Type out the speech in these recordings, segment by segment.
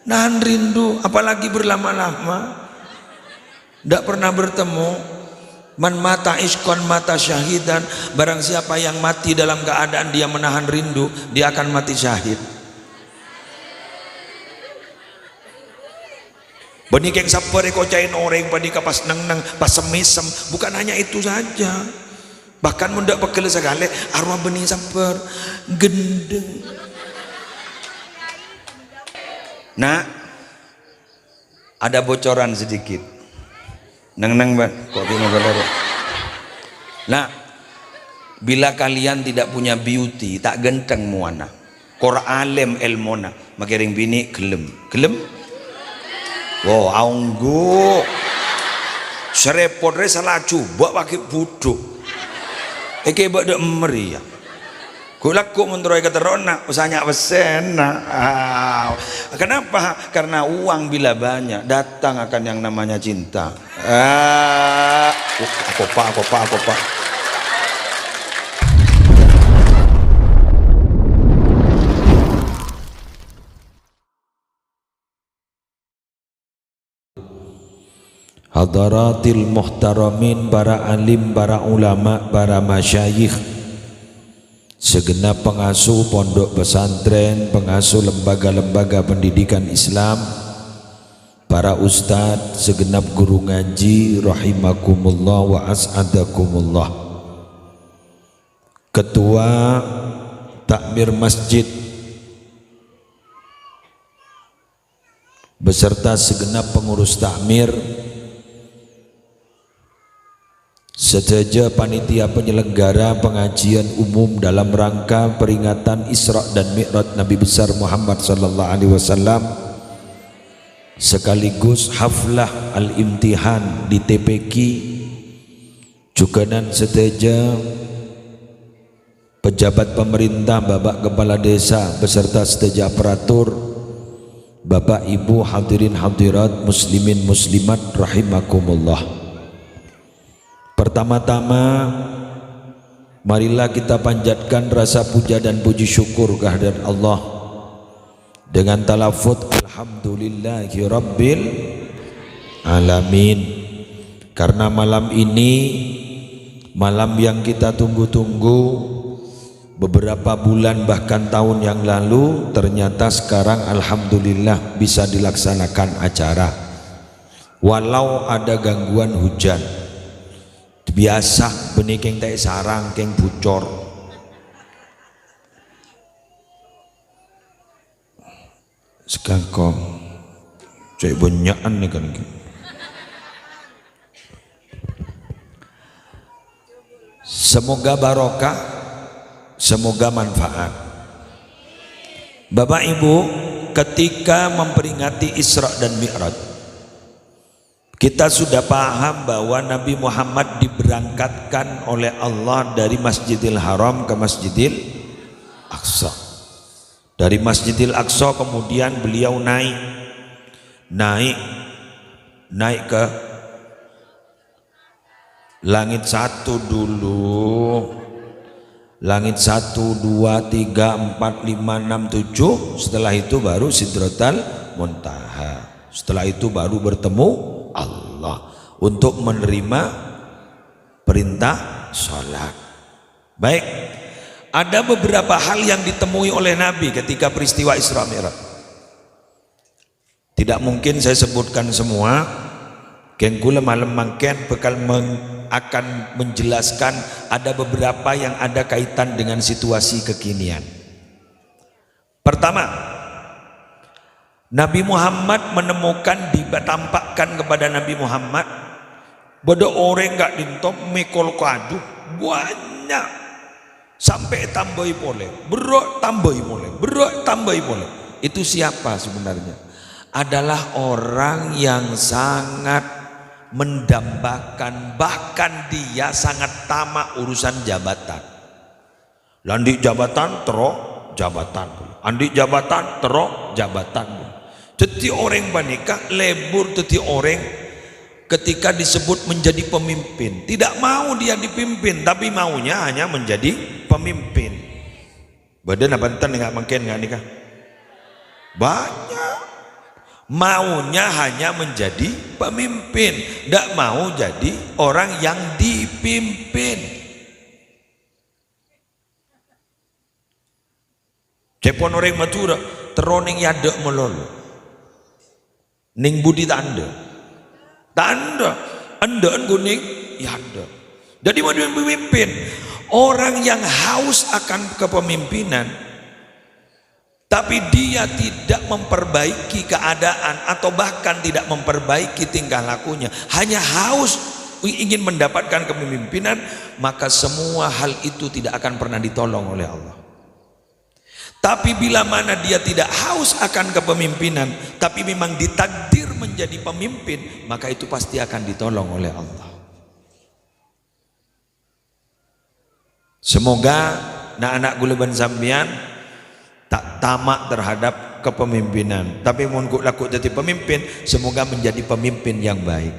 nahan rindu, apalagi berlama-lama, tidak pernah bertemu. Man mata iskon mata syahidan, barang siapa yang mati dalam keadaan dia menahan rindu, dia akan mati syahid. Benikeng sapere kocain orang panika pas neng pas semisem, bukan hanya itu saja, bahkan mendak pekel sekali arwah benih saper gendeng. Nah, ada bocoran sedikit. Neng kok nah, bila kalian tidak punya beauty, tak genteng muana, kor alem elmona, makiring bini gelem wow aunggu serepotnya salah coba pakai buduk eke bada emeri ya kulaku menteroy keterona usahanya pesena. Kenapa? Karena uang bila banyak datang akan yang namanya cinta. Aku pak hadaratil muhtaramin, para alim, para ulama, para masyayikh, segenap pengasuh pondok pesantren, pengasuh lembaga-lembaga pendidikan Islam, para ustadz, segenap guru ngaji rahimakumullah wa as'adakumullah, ketua takmir masjid beserta segenap pengurus takmir, sejajar panitia penyelenggara pengajian umum dalam rangka peringatan Isra dan Mi'raj Nabi besar Muhammad sallallahu alaihi wasallam, sekaligus haflah al-imtihan di TPQ, juga dan sejajar pejabat pemerintah, Bapak Kepala Desa beserta sejajar aparatur, Bapak Ibu hadirin hadirat muslimin muslimat rahimakumullah. Pertama-tama marilah kita panjatkan rasa puja dan puji syukur kehadirat Allah dengan talafut alhamdulillahi rabbil alamin, karena malam ini malam yang kita tunggu-tunggu beberapa bulan bahkan tahun yang lalu, ternyata sekarang alhamdulillah bisa dilaksanakan acara walau ada gangguan hujan. Biasa benih keng tai sarang keng bucor, sekangkong cek banyakan nih kan. Semoga barokah, semoga manfaat. Bapak Ibu, ketika memperingati Isra dan Mi'raj, kita sudah paham bahwa Nabi Muhammad diberangkatkan oleh Allah dari Masjidil Haram ke Masjidil Aqsa. Dari Masjidil Aqsa kemudian beliau naik ke langit 1 dulu. Langit 1, 2, 3, 4, 5, 6, 7. Setelah itu baru Sidratal Muntaha. Setelah itu baru bertemu Allah untuk menerima perintah sholat. Baik, ada beberapa hal yang ditemui oleh Nabi ketika peristiwa Isra Mi'raj. Tidak mungkin saya sebutkan semua. Kengkula malam mangken akan menjelaskan ada beberapa yang ada kaitan dengan situasi kekinian. Pertama, Nabi Muhammad menemukan, ditampakkan kepada Nabi Muhammad bodo orang gak dintop mekol kadu banyak sampai tambahi boleh, berok tambahi boleh, berok tambahi boleh. Itu siapa sebenarnya? Adalah orang yang sangat mendambakan, bahkan dia sangat tamak urusan jabatan. Landik jabatan terok jabatan, andik jabatan terok jabatan. Teti orang banika lebur, teti orang ketika disebut menjadi pemimpin tidak mau dia dipimpin, tapi maunya hanya menjadi pemimpin. Badan apa enten nggak mungkin nggak nikah banyak. Maunya hanya menjadi pemimpin, tidak mau jadi orang yang dipimpin. Cepon orang Madura teroning yadek melolo ning budi tanda andaan kuning yadek. Jadi mau pemimpin, orang yang haus akan kepemimpinan tapi dia tidak memperbaiki keadaan atau bahkan tidak memperbaiki tingkah lakunya, hanya haus ingin mendapatkan kepemimpinan, maka semua hal itu tidak akan pernah ditolong oleh Allah. Tapi bila mana dia tidak haus akan kepemimpinan tapi memang ditakdir menjadi pemimpin, maka itu pasti akan ditolong oleh Allah. Semoga anak-anak guleban sambian tak tamak terhadap kepemimpinan, tapi mohon laku jadi pemimpin, semoga menjadi pemimpin yang baik.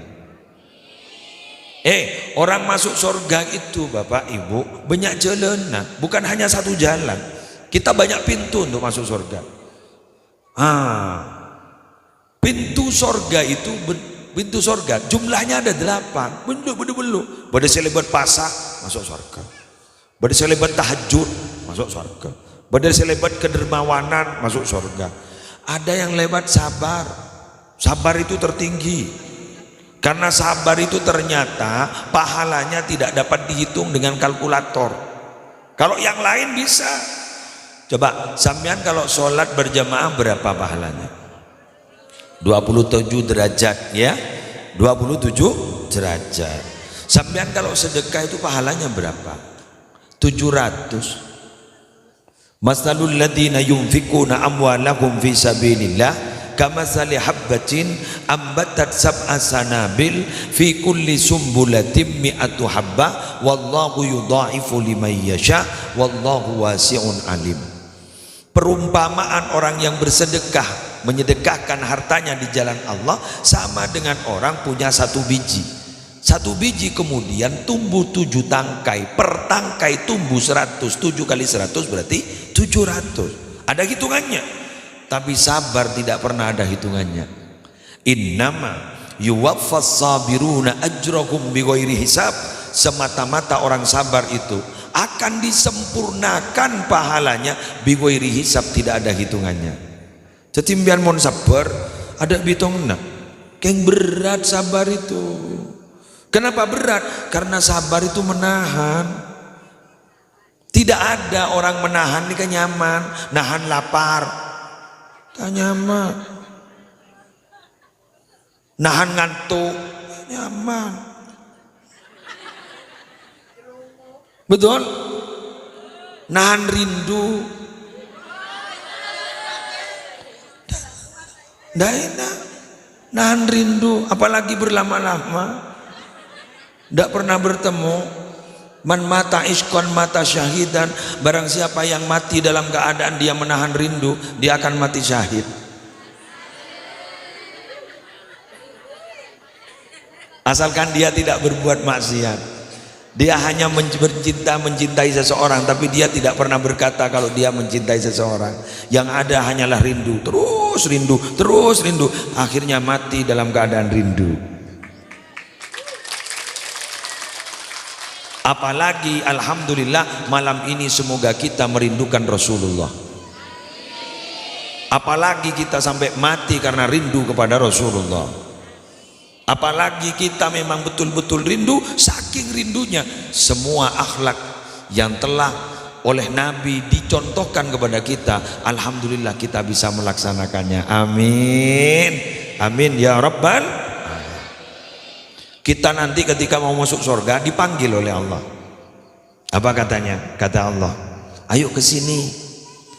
Orang masuk surga itu Bapak Ibu banyak jalan, bukan hanya satu jalan. Kita banyak pintu untuk masuk surga. Pintu surga itu, pintu surga jumlahnya ada 8. Belum. Pada selebat pasah masuk surga. Pada selebat tahajud masuk surga. Pada selebat kedermawanan masuk surga. Ada yang lewat sabar. Sabar itu tertinggi. Karena sabar itu ternyata pahalanya tidak dapat dihitung dengan kalkulator. Kalau yang lain bisa. Coba sampean kalau sholat berjamaah berapa pahalanya? 27 derajat ya, 27 derajat. Sampean kalau sedekah itu pahalanya berapa? 700. Masalul ladina yunfikuna amwalahum fi sabilillah kamathali habbatin ambatat sab'a sanabil fi kulli sumbulatin mi'atu habba wallahu yudha'ifu liman yasha wallahu wasi'un alim. Perumpamaan orang yang bersedekah, menyedekahkan hartanya di jalan Allah sama dengan orang punya satu biji. Satu biji kemudian tumbuh 7 tangkai, per tangkai tumbuh 100, 7 kali 100 berarti 700. Ada hitungannya, tapi sabar tidak pernah ada hitungannya. Innama yuwaffas sabiruna ajrahum bighairi hisab. Semata-mata orang sabar itu akan disempurnakan pahalanya bighairi hisab, tidak ada hitungannya. Cetimbian mon sabar ada hitungna. Keng berat sabar itu. Kenapa berat? Karena sabar itu menahan. Tidak ada orang menahan ini nyaman, nahan lapar tak nyaman, nahan ngantuk nyaman. Betul? Nahan rindu ndak enak. Nahan rindu apalagi berlama-lama, ndak pernah bertemu. Man mata iskon mata syahidan, barang siapa yang mati dalam keadaan dia menahan rindu, dia akan mati syahid. Asalkan dia tidak berbuat maksiat. Dia hanya mencintai seseorang, tapi dia tidak pernah berkata kalau dia mencintai seseorang. Yang ada hanyalah rindu, terus rindu, akhirnya mati dalam keadaan rindu. Apalagi alhamdulillah malam ini semoga kita merindukan Rasulullah. Apalagi kita sampai mati karena rindu kepada Rasulullah. Apalagi kita memang betul-betul rindu, saking rindunya semua akhlak yang telah oleh Nabi dicontohkan kepada kita, alhamdulillah kita bisa melaksanakannya. Amin, amin ya rabbal alamin. Kita nanti ketika mau masuk surga dipanggil oleh Allah. Apa katanya? Kata Allah, ayo ke sini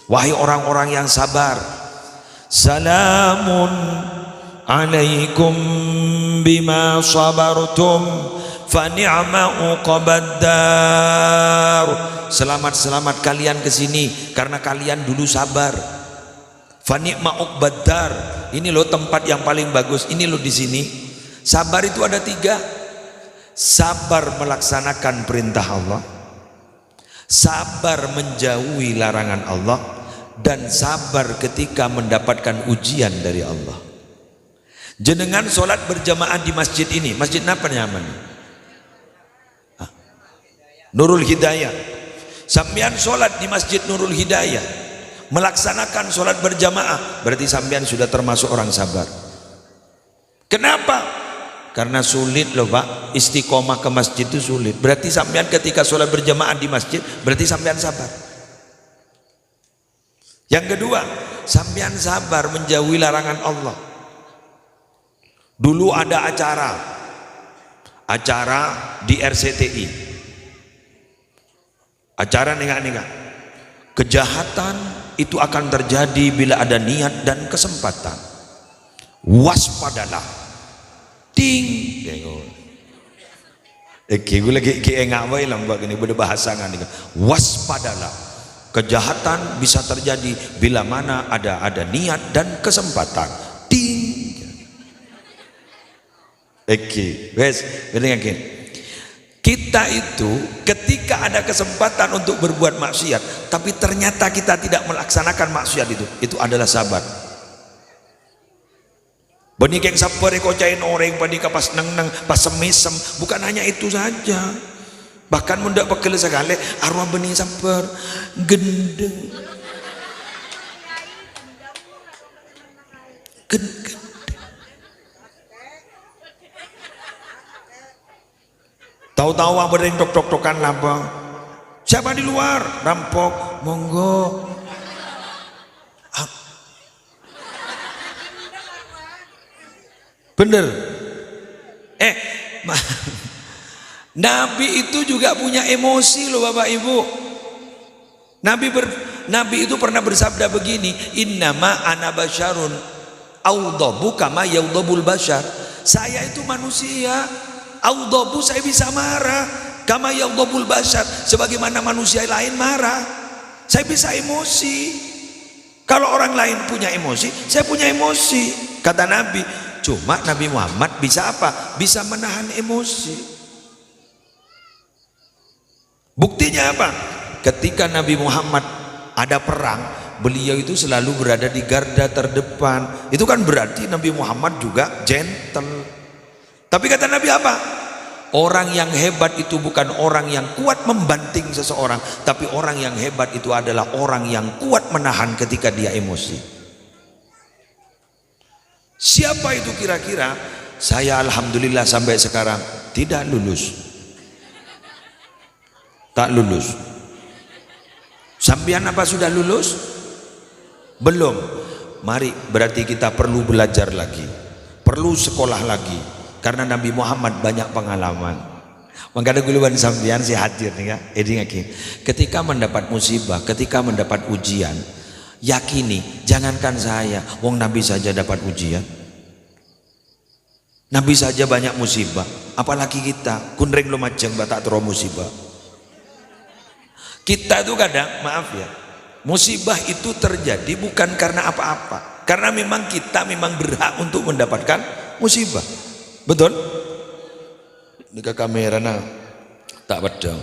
wahai orang-orang yang sabar. Salamun alaikum bima sabartum fa ni'ma uqbaddar. Selamat kalian ke sini karena kalian dulu sabar. Fa ni'ma uqbaddar. Ini loh tempat yang paling bagus. Ini loh di sini. Sabar itu ada 3. Sabar melaksanakan perintah Allah, sabar menjauhi larangan Allah, dan sabar ketika mendapatkan ujian dari Allah. Jenengan sholat berjamaah di masjid ini, masjid apa namanya? Nurul Hidayah. Sambian sholat di masjid Nurul Hidayah, melaksanakan sholat berjamaah, berarti sambian sudah termasuk orang sabar. Kenapa? Karena sulit loh Pak, istiqomah ke masjid itu sulit. Berarti sambian ketika sholat berjamaah di masjid, berarti sambian sabar. Yang kedua, sambian sabar menjauhi larangan Allah. Dulu ada acara di RCTI, acara nengak-nengak. Kejahatan itu akan terjadi bila ada niat dan kesempatan. Waspadalah. Ting. Gue lagi engak wae lambak ini berbahasa kan. Waspadalah. Kejahatan bisa terjadi bila mana ada niat dan kesempatan. Ting. Wes, kita itu ketika ada kesempatan untuk berbuat maksiat, tapi ternyata kita tidak melaksanakan maksiat itu adalah sabar. Benih keng sabar kocain orang pada pas neng pas semisem, bukan hanya itu saja, bahkan mendak pekel sekali arwah benih sabar gendeng. Tahu-tahu apa yang tok-tok-tokan lambang. Siapa di luar? Rampok, monggo. Bener. Nabi itu juga punya emosi loh Bapak Ibu. Nabi itu pernah bersabda begini, innama ana basyarun audhabu kama yaudhabul basyar. Saya itu manusia. Audhabu, saya bisa marah, kama yaudhabul basyar, sebagaimana manusia lain marah. Saya bisa emosi. Kalau orang lain punya emosi, saya punya emosi. Kata Nabi, cuma Nabi Muhammad bisa apa? Bisa menahan emosi. Buktinya apa? Ketika Nabi Muhammad ada perang, beliau itu selalu berada di garda terdepan. Itu kan berarti Nabi Muhammad juga gentle. Tapi kata Nabi apa? Orang yang hebat itu bukan orang yang kuat membanting seseorang, tapi orang yang hebat itu adalah orang yang kuat menahan ketika dia emosi. Siapa itu kira-kira? Saya alhamdulillah sampai sekarang tidak lulus. Tak lulus. Sampean apa sudah lulus? Belum. Mari, berarti kita perlu belajar lagi, perlu sekolah lagi. Karena Nabi Muhammad banyak pengalaman. Makanya guluan sampean si hadir nih ya. Ketika mendapat musibah, ketika mendapat ujian, yakini, jangankan saya, wong Nabi saja dapat ujian. Nabi saja banyak musibah, apalagi kita, kunring lo macam batak tero musibah. Kita itu kadang, maaf ya, musibah itu terjadi bukan karena apa-apa, karena memang kita memang berhak untuk mendapatkan musibah. Betul? Nika kamera na tak pedang.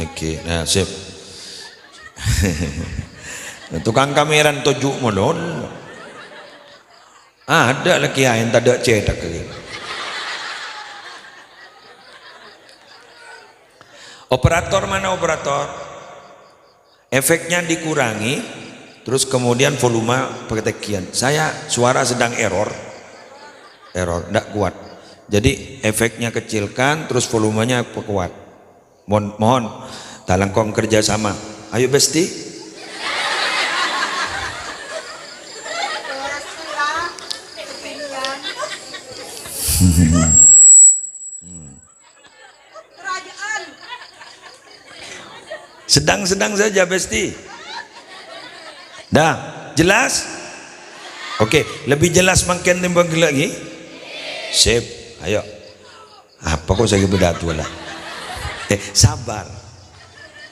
Oke, nah sip. Tukang kamera tujuk molon. Ada lagi yang tak ada cetak lagi. Operator mana operator? Efeknya dikurangi. Terus kemudian volume peketekian. Saya suara sedang error, tidak kuat. Jadi efeknya kecilkan, terus volumenya kuat. Mohon, talangkong kerjasama. Ayo Besti. Sedang-sedang saja Besti. Dah, jelas? Oke, lebih jelas makin timbang lagi? Sip, ayo. Apa kok saya berdatu lah? Sabar.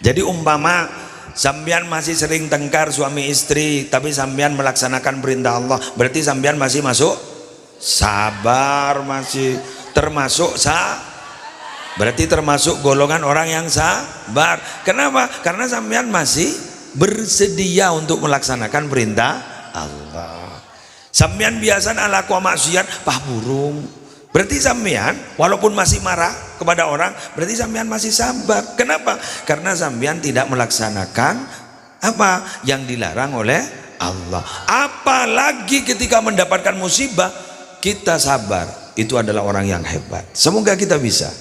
Jadi umpama sambian masih sering tengkar suami istri, tapi sambian melaksanakan perintah Allah, berarti sambian masih masuk sabar, masih termasuk berarti termasuk golongan orang yang sabar. Kenapa? Karena sambian masih bersedia untuk melaksanakan perintah Allah. Sampean biasa alaku maksiat pah burung. Berarti sampean walaupun masih marah kepada orang, berarti sampean masih sabar. Kenapa? Karena sampean tidak melaksanakan apa yang dilarang oleh Allah. Apalagi ketika mendapatkan musibah kita sabar, itu adalah orang yang hebat. Semoga kita bisa.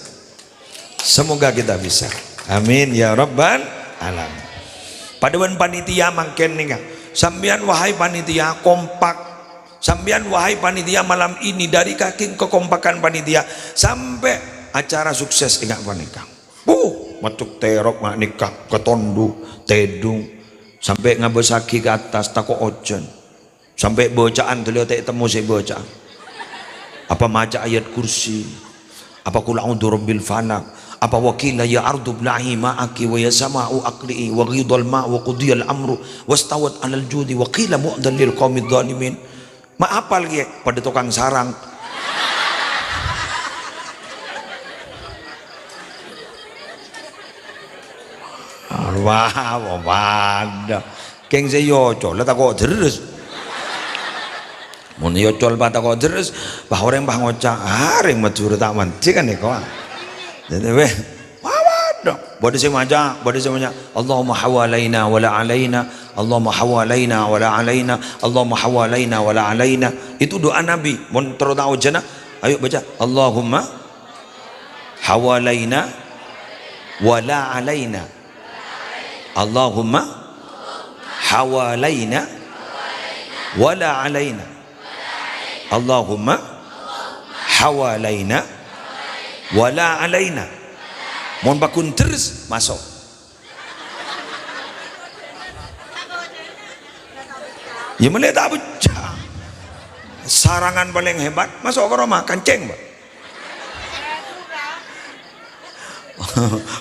Semoga kita bisa. Amin ya rabbal alamin. Paduan panitia mangken nih, sampean wahai panitia kompak. Sampean wahai panitia malam ini, dari kaki kekompakan panitia sampai acara sukses ingat panikah. Matuk terok mak nikah ketondu tedung sampai ngabesaki ke atas tako ojen sampai bacaan teliau tak temu saya baca apa maca ayat kursi apa kul a'udzu rabbil falaq apa wakila ya ardu bla'i ma'aki wa ya sama'u aqli'i wa ghidal ma' wa qudiyal amru wastawat 'alal judi wa qila mu'dal lil qaumidz zalimin. Mak apa lagi pada tukang sarang. Wah, wadah. Keng saya col, tak kau terus. Mun yo col tak kau terus, bah orang bah ngocak, areng macur tak manci kan ni kau. Jadi weh, wadah. Bodi semaja, Allahumma hawalaina wala alaina. Allahumma hawalaina wala alaina, Allahumma hawalaina wala alaina. Itu doa Nabi. Mun terutama jana, ayo baca Allahumma hawalaina wala alaina. Allahumma hawalaina wala alaina. Allahumma hawalaina wala alaina. Mun bakun terus masuk. Ya mulai tak baca. Sarangan paling hebat masuk ke rumah kancing, Pak.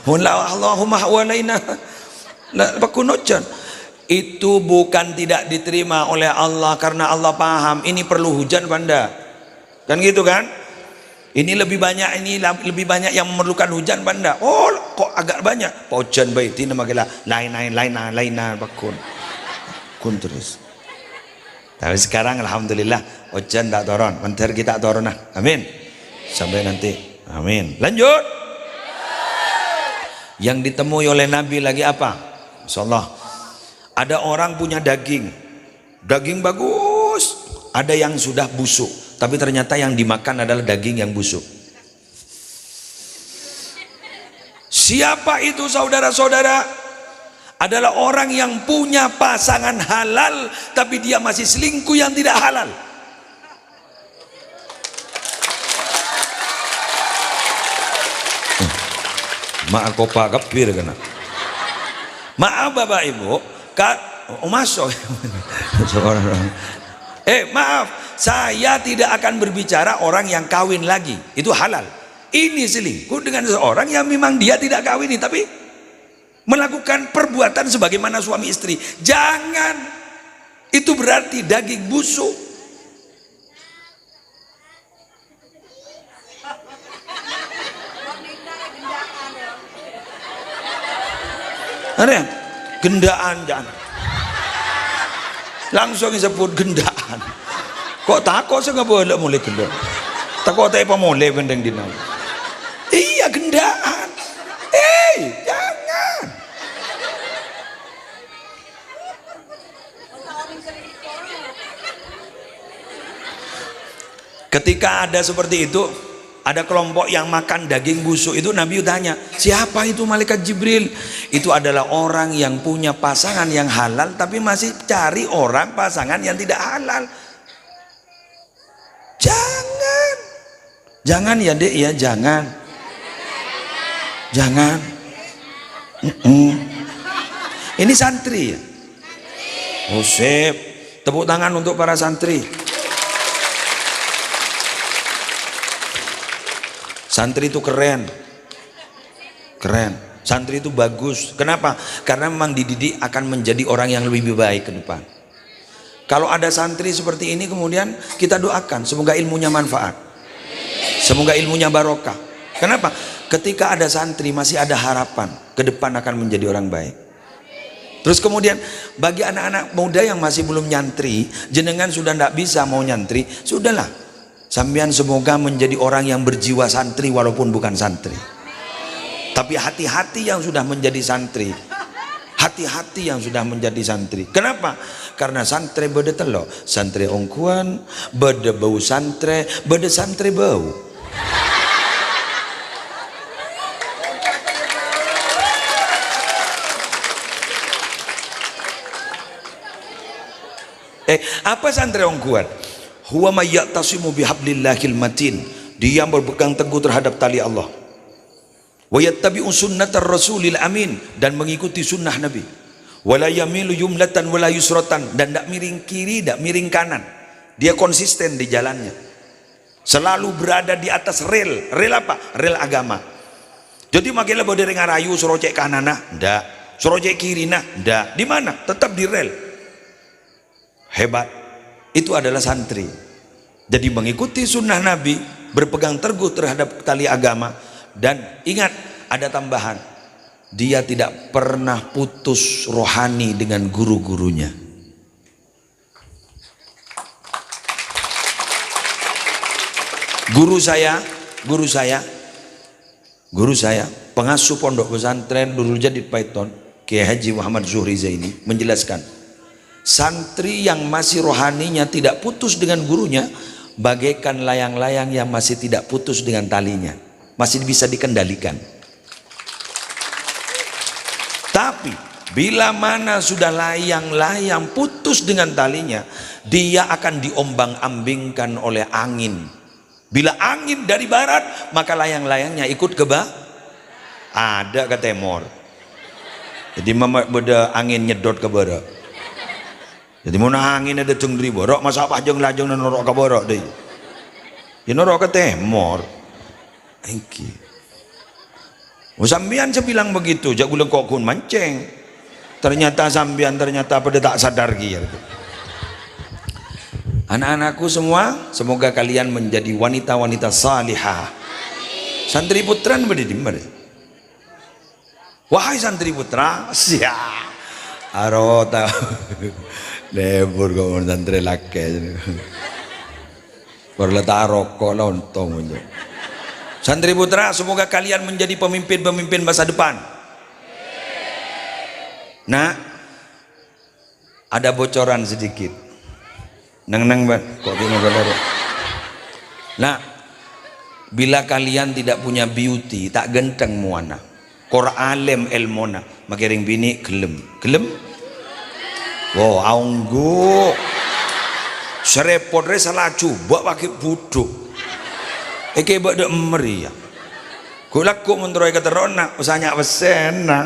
Allahumma hawalaina bakunojan. Itu bukan tidak diterima oleh Allah karena Allah paham ini perlu hujan Banda. Kan gitu kan? Ini lebih banyak yang memerlukan hujan Banda. Oh, kok agak banyak? Hujan baik tina magila lain bakun. Kun terus. Tapi sekarang alhamdulillah hujan tak turun, bentar kita turun nah. Amin. Sampai nanti. Amin. Lanjut. Yang ditemui oleh Nabi lagi apa? Insyaallah. Ada orang punya daging bagus, ada yang sudah busuk, tapi ternyata yang dimakan adalah daging yang busuk. Siapa itu saudara-saudara? Adalah orang yang punya pasangan halal tapi dia masih selingkuh yang tidak halal. Maaf kopa kepir kena. Maaf Bapak Ibu, masuk. Maaf, saya tidak akan berbicara orang yang kawin lagi, itu halal. Ini selingkuh dengan seorang yang memang dia tidak kawin tapi melakukan perbuatan sebagaimana suami istri. Jangan, itu berarti daging busuk. Ada gendaan jangan. Langsung disebut gendaan. Kok takut saya nggak boleh mulai gendaan. Takut apa mulai bendeng dina. Iya gendaan. Jangan. Ketika ada seperti itu, ada kelompok yang makan daging busuk, itu Nabi tanya, siapa itu malaikat Jibril? Itu adalah orang yang punya pasangan yang halal tapi masih cari orang pasangan yang tidak halal. Jangan ya Dek ya, jangan. Ini santri ya? Oh sip, tepuk tangan untuk para santri. Santri itu keren. Santri itu bagus. Kenapa? Karena memang dididik akan menjadi orang yang lebih baik ke depan. Kalau ada santri seperti ini kemudian kita doakan semoga ilmunya manfaat. Semoga ilmunya barokah. Kenapa? Ketika ada santri masih ada harapan ke depan akan menjadi orang baik. Terus kemudian bagi anak-anak muda yang masih belum nyantri, jenengan sudah tidak bisa mau nyantri, sudahlah. Sampean semoga menjadi orang yang berjiwa santri walaupun bukan santri. Tapi hati-hati yang sudah menjadi santri. Hati-hati yang sudah menjadi santri. Kenapa? Karena santri beda telok, santri ongkuan, beda bau santri, beda santri bau. Apa santri orang kuat? Huwa may ya'tasimu bihablillahil matin. Dia yang berpegang teguh terhadap tali Allah. Wa yattabi'u sunnatar rasulil amin, dan mengikuti sunnah Nabi. Wala yamilu yumlatan wala yusratan, dan tidak miring kiri, tidak miring kanan. Dia konsisten di jalannya. Selalu berada di atas rel. Rel apa? Rel agama. Jadi makilah bodere ngarayu suruh cek kanan nah, ndak. Suruh cek kiri nah, ndak. Di mana? Tetap di rel. Hebat. Itu adalah santri. Jadi mengikuti sunnah Nabi, berpegang teguh terhadap tali agama, dan ingat ada tambahan, dia tidak pernah putus rohani dengan guru-gurunya. Guru saya pengasuh pondok pesantren Nurul Jadid Paiton, Kiai Haji Muhammad Zuhri Zaini menjelaskan, santri yang masih rohaninya tidak putus dengan gurunya bagaikan layang-layang yang masih tidak putus dengan talinya, masih bisa dikendalikan. Tapi bila mana sudah layang-layang putus dengan talinya, dia akan diombang-ambingkan oleh angin. Bila angin dari barat, maka layang-layangnya ikut ke ada ke timur. Jadi beda angin nyedot ke barat. Jadi mana angin ada cengri borok, masa apa jeng lajeng dan norok ke borok deh. Ya norok ke timur. Engki. Sambian saya bilang begitu, jagulang kok kun mancing. Ternyata sambian pada tak sadar gitu. Anak-anakku semua, semoga kalian menjadi wanita-wanita salihah. Santri putran berdiri. Wahai santri putra, siap. Arota. Lebur kau santri laki. Berletak rokok lontong. Santri putra, semoga kalian menjadi pemimpin-pemimpin masa depan. Nah, ada bocoran sedikit. Nang ban, kok bingung kalau. Nah, bila kalian tidak punya beauty, tak genteng muana. Kor alim ilmona, makiring bini gelem. Wow, aunggu. Serepot re salah coba pakai buduk. Eke bak dek meri ya. Kulaku menteroy keterona, usahanya pesena.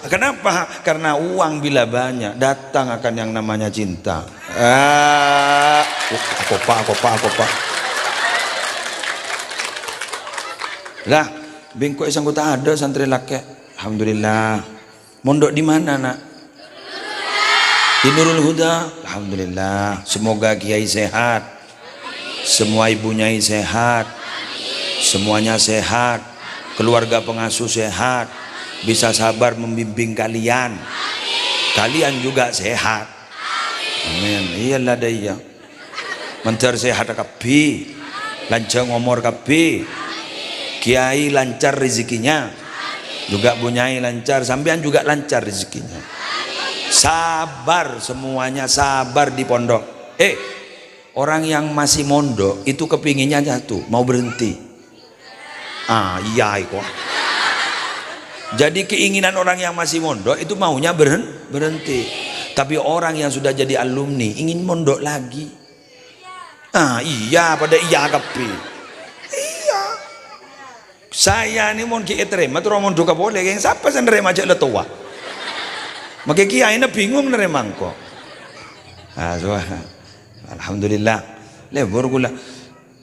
Kenapa? Karena uang bila banyak datang akan yang namanya cinta. Kopa. Lah, bengkok isang kota ada santri laki. Alhamdulillah. Mondok di mana nak? Di Nurul Huda. Alhamdulillah. Semoga kiai sehat. Semua ibunya sehat. Semuanya sehat. Keluarga pengasuh sehat. Bisa sabar membimbing kalian. Kalian juga sehat. Amin. Iyalah daya. Mencar sehat kapi. Lancar ngomor kapi. Kiai lancar rezekinya. Juga bunyai lancar. Sampean juga lancar rezekinya. Sabar semuanya, sabar di pondok. Orang yang masih mondok itu kepinginnya jatuh, mau berhenti. Iya kok. Jadi keinginan orang yang masih mondok itu maunya berhenti. Tapi orang yang sudah jadi alumni ingin mondok lagi. Iya pada iya kapi. Iya. Saya ini mau kiai terima tuh mau duka boleh. Yang siapa yang nerima aja letua. Maka kiai ini bingung nerima kok. Alhamdulillah. Lebur gula.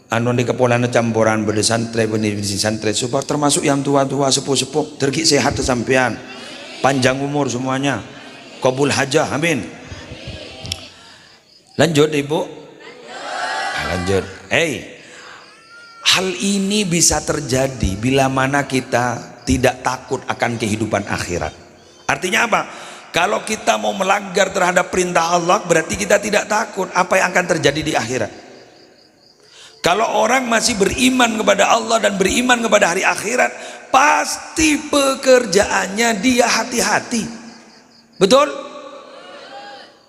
Anu di kepulauan campuran berde santri berdisi santri support termasuk yang tua-tua sepuh-sepuh tergi sehat kesampean panjang umur semuanya qabul hajah amin. Lanjut ibu. Lanjut. Hal ini bisa terjadi bila mana kita tidak takut akan kehidupan akhirat. Artinya apa? Kalau kita mau melanggar terhadap perintah Allah, berarti kita tidak takut apa yang akan terjadi di akhirat. Kalau orang masih beriman kepada Allah dan beriman kepada hari akhirat, pasti pekerjaannya dia hati-hati. Betul?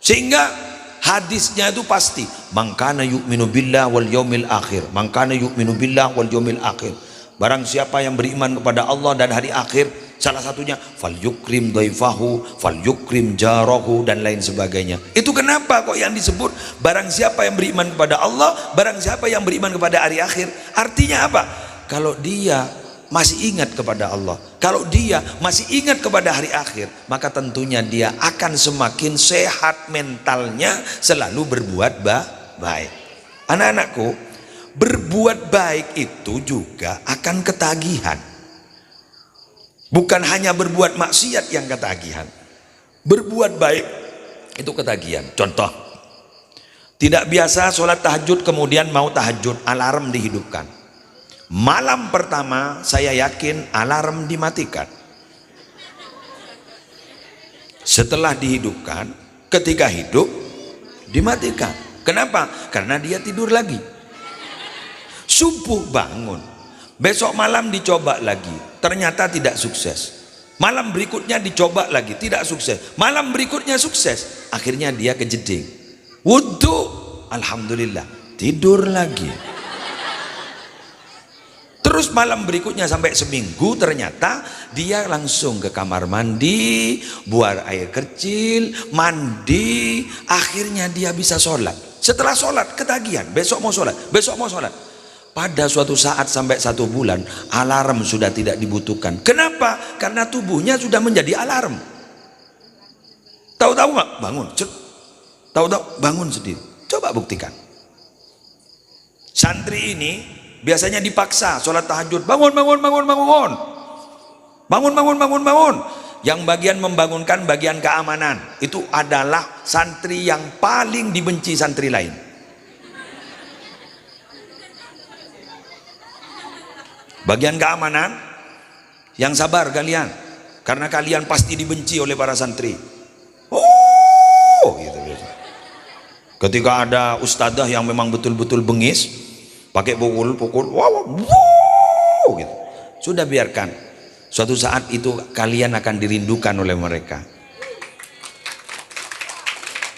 Sehingga hadisnya itu pasti, man kana yu'minu billah wal yaumil akhir, man kana yu'minu billah wal yaumil akhir. Barang siapa yang beriman kepada Allah dan hari akhir, salah satunya fal yukrim dhaifahu, fal yukrim jarahu, dan lain sebagainya. Itu kenapa kok yang disebut barang siapa yang beriman kepada Allah, barang siapa yang beriman kepada hari akhir? Artinya apa? Kalau dia masih ingat kepada Allah, kalau dia masih ingat kepada hari akhir, maka tentunya dia akan semakin sehat mentalnya, selalu berbuat baik. Anak-anakku, berbuat baik itu juga akan ketagihan. Bukan hanya berbuat maksiat yang ketagihan, berbuat baik itu ketagihan. Contoh, tidak biasa sholat tahajud kemudian mau tahajud, alarm dihidupkan. Malam pertama saya yakin alarm dimatikan. Setelah dihidupkan, ketika hidup dimatikan. Kenapa? Karena dia tidur lagi. Subuh bangun, besok malam dicoba lagi, ternyata tidak sukses. Malam berikutnya dicoba lagi, tidak sukses. Malam berikutnya sukses, akhirnya dia kejeding. Wudhu, alhamdulillah, tidur lagi. Terus malam berikutnya sampai seminggu, ternyata dia langsung ke kamar mandi, buang air kecil, mandi, akhirnya dia bisa sholat. Setelah sholat ketagihan, besok mau sholat, besok mau sholat. Pada suatu saat sampai 1 bulan, alarm sudah tidak dibutuhkan. Kenapa? Karena tubuhnya sudah menjadi alarm. Tahu-tahu nggak? Bangun, tahu-tahu bangun sendiri. Coba buktikan. Santri ini biasanya dipaksa sholat tahajud, bangun. Yang bagian membangunkan bagian keamanan, itu adalah santri yang paling dibenci santri lain. Bagian keamanan, yang sabar kalian, karena kalian pasti dibenci oleh para santri. Oh, gitu. Ketika ada ustadzah yang memang betul-betul bengis, pakai pukul, wow, gitu. Sudah biarkan. Suatu saat itu kalian akan dirindukan oleh mereka.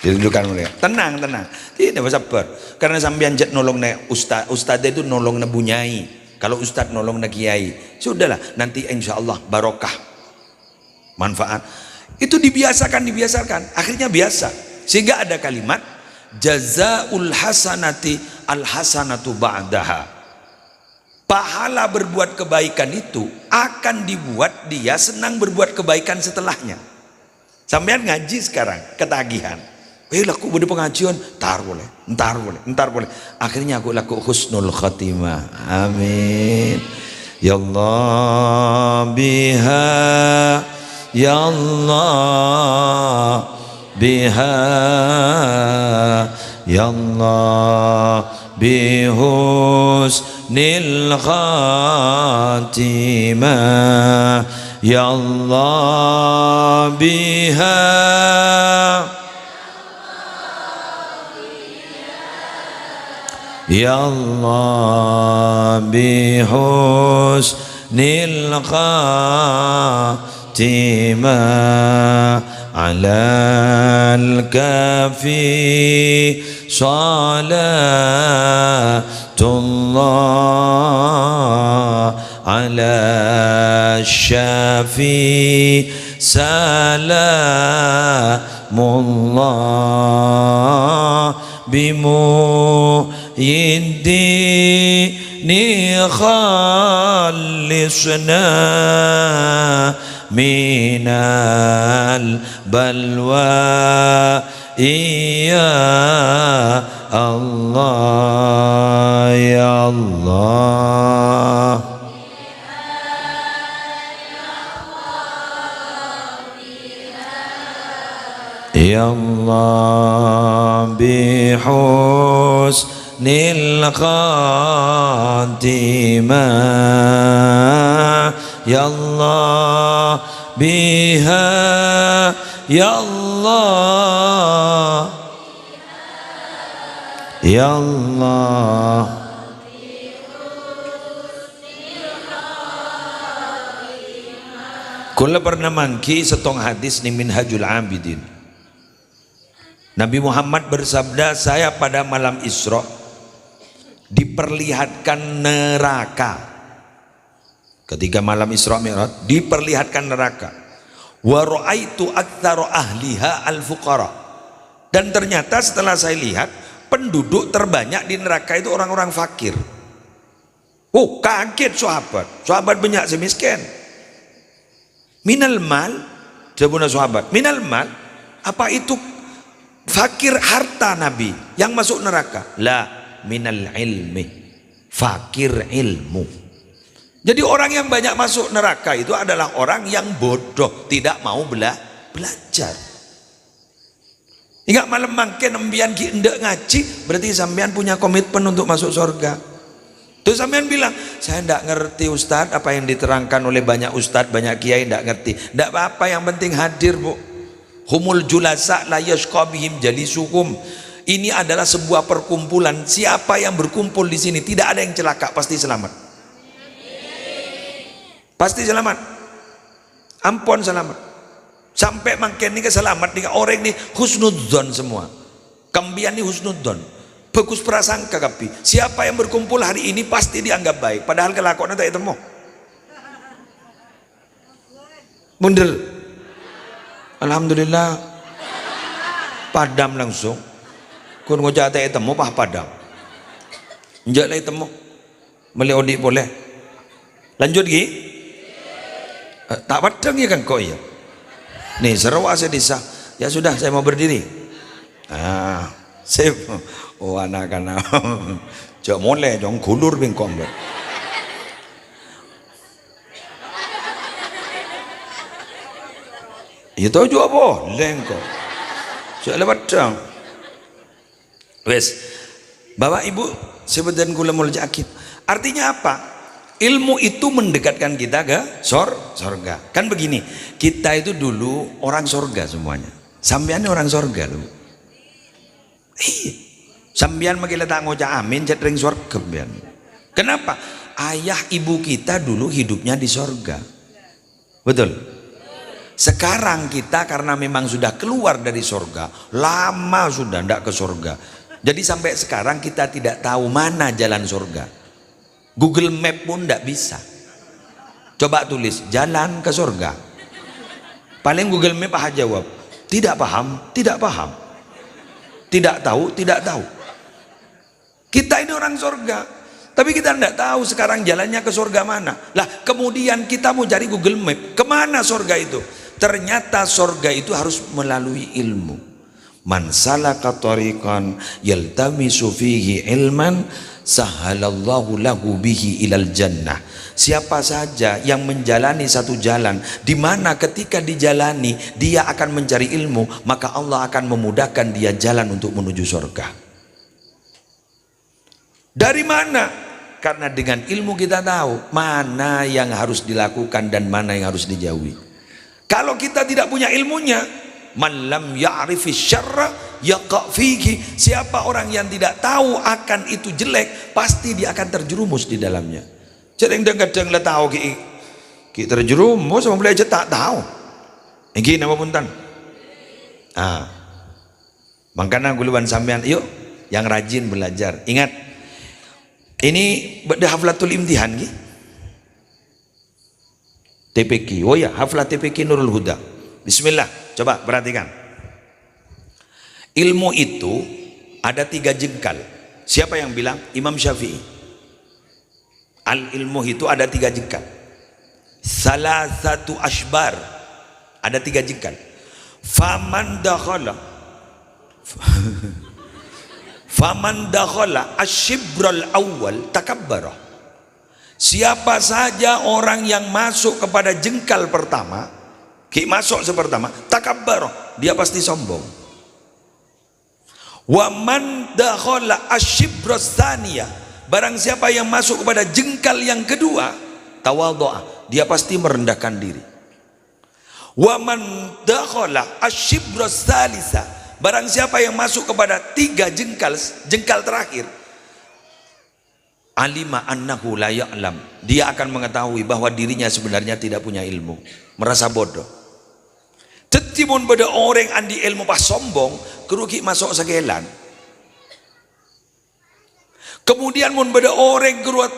Dirindukan oleh. Tenang. Tidak sabar. Karena sampean jet nolong nek ustadzah itu nolong nebunyai. Kalau ustadz nolong nak kiai, sudahlah, nanti insya Allah barokah, manfaat. Itu dibiasakan, akhirnya biasa. Sehingga ada kalimat jazaul hasanati al hasanatu ba'daha. Pahala berbuat kebaikan itu akan dibuat dia senang berbuat kebaikan setelahnya. Sampean ngaji sekarang ketagihan, laku bude pengajian, ntar boleh. Akhirnya aku laku husnul khatimah. Amin. Ya Allah biha, ya Allah biha, ya Allah bihusnil khatimah, ya Allah biha, ya Allah bihusnil khatimah, alal kafi salatullah, ala syafi salamullah, bimu yindini khalisna minal balwa, iya Allah, ya Allah. Ya Allah bihusnil husnil khatimah ya Allah biha ya Allah ya Allah. Kula pernah mangki setong hadis ni Minhajul Abidin. Nabi Muhammad bersabda, saya pada malam Isra diperlihatkan neraka. Ketika malam Isra Mi'raj diperlihatkan neraka. Wa ra'aitu aktsara ahliha al-fuqara. Dan ternyata setelah saya lihat, penduduk terbanyak di neraka itu orang-orang fakir. Oh, kaget sahabat. Sahabat banyak semiskin. Minal mal, jawabnya sahabat, minal mal, apa itu fakir harta Nabi yang masuk neraka? La, minal ilmi, fakir ilmu. Jadi orang yang banyak masuk neraka itu adalah orang yang bodoh, tidak mau belajar. Ingat malam mangke nembian ki ndak ngaji, berarti sampean punya komitmen untuk masuk surga. Terus sampean bilang, saya tidak ngerti Ustadz apa yang diterangkan oleh banyak Ustadz, banyak kiai, tidak ngerti. Tidak apa-apa, yang penting hadir bu. Humul julasa la yashqa bihim jalisukum. Ini adalah sebuah perkumpulan. Siapa yang berkumpul di sini tidak ada yang celaka, pasti selamat. Pasti selamat. Ampun selamat. Sampai makin ini keselamat nih orang ini husnudzon semua. Kambian ini husnudzon. Bagus prasangka kapi. Siapa yang berkumpul hari ini pasti dianggap baik. Padahal kelakuannya tak ketemu. Mundur. Alhamdulillah. Padam langsung. Kun ngocak tak ketemu pah padam. Njak lah ketemu. Meliodik boleh. Lanjut gi. Tak padang ya kan kau ya. Nih Sarawak saya desa. Ya sudah saya mau berdiri. Saya oh anak-anak cak mulai dong gulur bingkong ber. Ya tahu juga boleh kok. Cak lewat dong. Wes, Bapak Ibu sebutan gula mulai akid. Artinya apa? Ilmu itu mendekatkan kita ke sorga. Kan begini, kita itu dulu orang sorga semuanya. Sampean orang sorga lu. Sambian makin letak ngocak amin cetring sorga. Kenapa? Ayah ibu kita dulu hidupnya di sorga. Betul? Sekarang kita karena memang sudah keluar dari sorga, lama sudah tidak ke sorga. Jadi sampai sekarang kita tidak tahu mana jalan sorga. Google Map pun tidak bisa. Coba tulis jalan ke sorga. Paling Google Map aja jawab tidak paham, tidak paham. Tidak tahu, tidak tahu. Kita ini orang surga, tapi kita tidak tahu sekarang jalannya ke surga mana. Lah kemudian kita mau cari Google Map, kemana surga itu? Ternyata surga itu harus melalui ilmu. Man salaka tariqan yaltamisu fihi ilman sahalallahu lahu bihi ilal jannah. Siapa saja yang menjalani satu jalan di mana ketika dijalani dia akan mencari ilmu, maka Allah akan memudahkan dia jalan untuk menuju surga. Dari mana? Karena dengan ilmu kita tahu mana yang harus dilakukan dan mana yang harus dijauhi. Kalau kita tidak punya ilmunya, man lam ya'rifi syarra yaqa fihi. Siapa orang yang tidak tahu akan itu jelek, pasti dia akan terjerumus di dalamnya. Kadang-kadang lah tahu ki terjerumus sama belajar tak tahu. Ini nama punten. Makanya guluban sampean, yuk yang rajin belajar. Ingat, ini pada haflatul imtihan ki. TPQ. Oh ya, haflah TPQ Nurul Huda. Bismillah, coba perhatikan. Ilmu itu ada 3 jengkal. Siapa yang bilang? Imam Syafi'i. Al ilmu itu ada 3 jengkal. Salah satu ashbar. Ada 3 jengkal. Faman dakhala Faman dakhala asyibral awal takabbara. Siapa saja orang yang masuk kepada jengkal pertama, masuk sepertama, takabbara, dia pasti sombong. Wa man dakhala asyibrosaniyah, barang siapa yang masuk kepada jengkal yang kedua, tawadhu'a, dia pasti merendahkan diri. Wa man dakhala asyibrosalisa, barang siapa yang masuk kepada 3 jengkal terakhir, alima annahu la ya'lam, dia akan mengetahui bahwa dirinya sebenarnya tidak punya ilmu, merasa bodoh. Tetimun pada orang andi ilmu pas sombong, kerugi masuk segelan. Kemudian mun pada orang keruat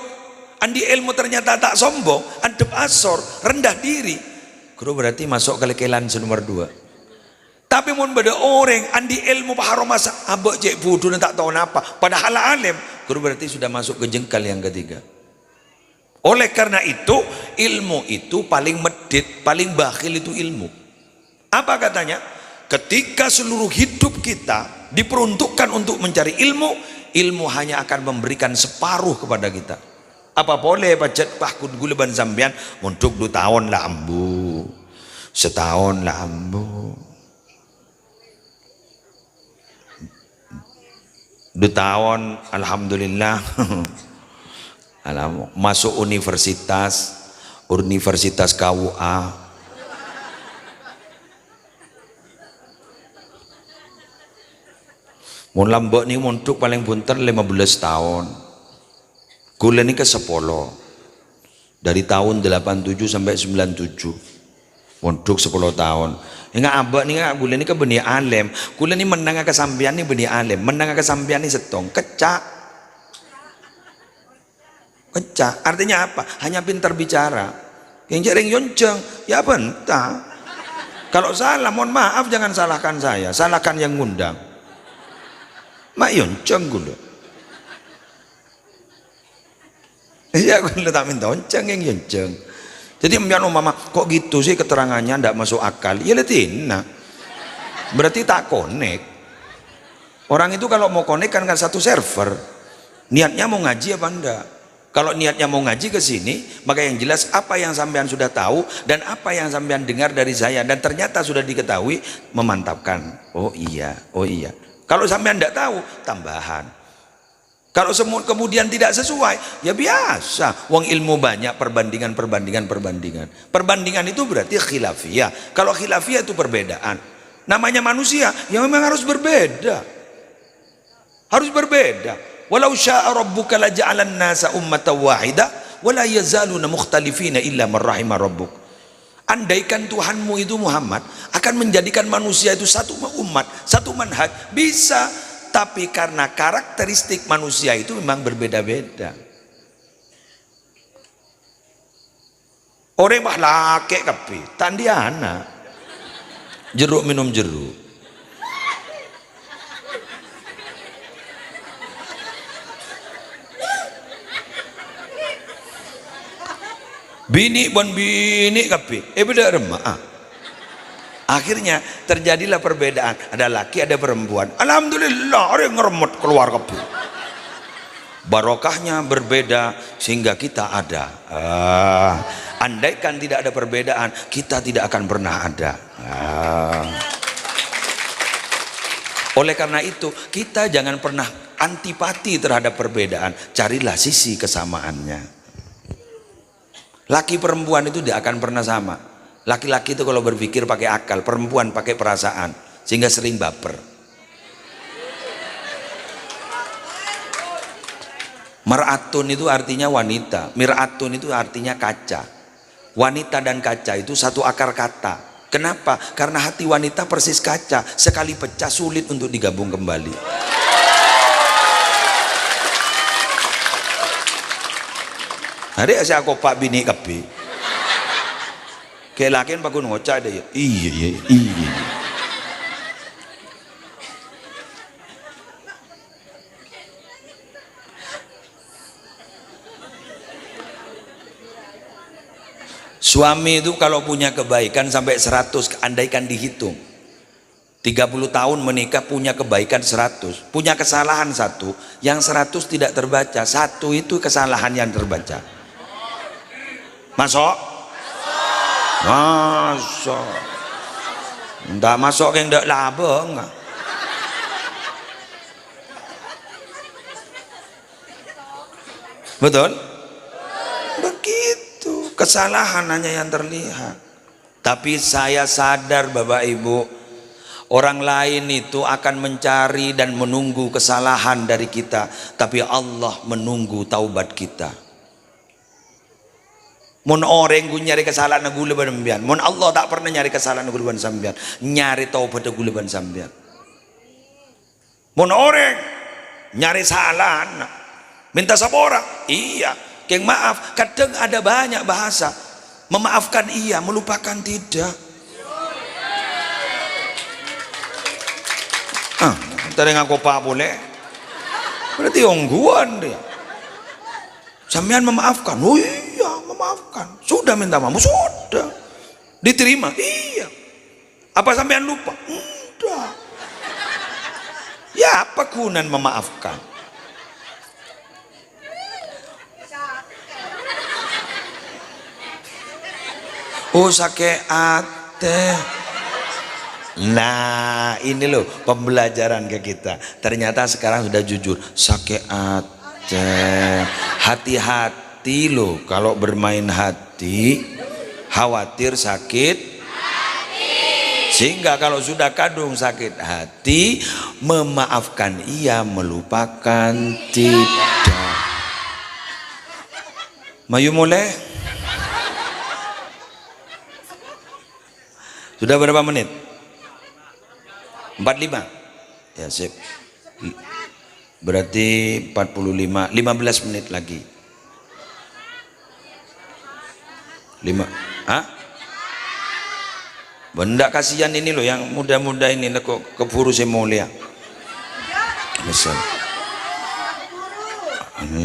andi ilmu ternyata tak sombong, adep asor, rendah diri, kru berarti masuk ke lekelan nomor 2. Tapi mun pada orang andi ilmu paharo masa abok cek bodoh tak tahu apa, padahal alim, kru berarti sudah masuk ke jengkal yang ketiga. Oleh karena itu, ilmu itu paling medit, paling bakhil itu ilmu. Apa katanya? Ketika seluruh hidup kita diperuntukkan untuk mencari ilmu, ilmu hanya akan memberikan separuh kepada kita. Apa boleh baca pakun guleban sambian untuk 2 tahun lah ambu, setahun lah ambu, 2 tahun alhamdulillah masuk universitas KUA. Mun lambok ni untuk paling bunter 15 tahun. Kula ni ke 10. Dari tahun 87 sampai 97. Untuk 10 tahun. Ingat abak ni kan kula ni ke benih alim. Kula ni menang ke sampean ni benih alim. Menang ke sampean ni setong. Kecak. Artinya apa? Hanya pintar bicara. Yang jaring yonceng. Ya bentar. Kalau salah mohon maaf, jangan salahkan saya. Salahkan yang ngundang. Mak yonceng gula. Ya gula tak minta onceng yang yonceng. Jadi membiar mama kok gitu sih keterangannya ndak masuk akal. Ya letina. Berarti tak connect. Orang itu kalau mau connect kan satu server. Niatnya mau ngaji apa enggak? Kalau niatnya mau ngaji ke sini, maka yang jelas apa yang sampean sudah tahu dan apa yang sampean dengar dari saya dan ternyata sudah diketahui, memantapkan. Oh iya, oh iya. Kalau sampean tidak tahu, tambahan. Kalau semua kemudian tidak sesuai, ya biasa. Wong ilmu banyak, perbandingan. Perbandingan itu berarti khilafiyah. Kalau khilafiyah itu perbedaan. Namanya manusia, ya memang harus berbeda. Harus berbeda. Walau syaa rabbuka laja'alan nasa ummatan wahida wala yazaluna mukhtalifina illa man rahima rabbuk. Andaikan Tuhanmu itu Muhammad akan menjadikan manusia itu satu umat, satu manhaj, bisa, tapi karena karakteristik manusia itu memang berbeda-beda. Orang mah laki kapi, tandiana, jeruk minum jeruk. Bini bon bini kapi, beda remah. Akhirnya terjadilah perbedaan. Ada laki, ada perempuan. Alhamdulillah, orang ngeremot keluar kapi. Barokahnya berbeda sehingga kita ada. Andaikan tidak ada perbedaan, kita tidak akan pernah ada. Oleh karena itu, kita jangan pernah antipati terhadap perbedaan. Carilah sisi kesamaannya. Laki perempuan itu tidak akan pernah sama. Laki-laki itu kalau berpikir pakai akal, perempuan pakai perasaan, sehingga sering baper. Mar'atun itu artinya wanita, mir'atun itu artinya kaca. Wanita dan kaca itu satu akar kata. Kenapa? Karena hati wanita persis kaca, sekali pecah sulit untuk digabung kembali. Hari saya kopak bini kapi. Kayak lakin pakun ngocak deh. Iya. Suami itu kalau punya kebaikan sampai 100, andaikan dihitung 30 tahun menikah, punya kebaikan 100, punya kesalahan 1, yang 100 tidak terbaca, 1 itu kesalahan yang terbaca. Masuk? Masuk. Enggak masuk yang enggak labeng. Betul? Begitu. Kesalahan hanya yang terlihat. Tapi saya sadar Bapak Ibu, orang lain itu akan mencari dan menunggu kesalahan dari kita, tapi Allah menunggu taubat kita. Mun orang gue nyari kesalahan aku leban sambian, mun Allah tak pernah nyari kesalahan aku leban sambian, nyari taubat aku leban sambian. Mun orang nyari salah, minta sabora, iya, keng maaf. Kadang ada banyak bahasa, memaafkan iya, melupakan tidak. Tadi ngaku pak boleh, berarti ongguan dia. Sampean memaafkan, oh iya memaafkan. Sudah minta maaf, sudah diterima, iya. Apa sampean lupa? Enggak. Ya apa kunan memaafkan? Oh sakit hati. Nah ini loh pembelajaran ke kita. Ternyata sekarang sudah jujur. Sakit hati. Hati-hati loh kalau bermain hati. Khawatir sakit. Sehingga kalau sudah kadung sakit hati, memaafkan iya, melupakan tidak. Mayu mulai. Sudah berapa menit? 45. Ya sip. Berarti 45, 15 menit lagi. 5. Hah? Benda kasihan ini loh yang muda-muda ini kok keburu semulia. Misal.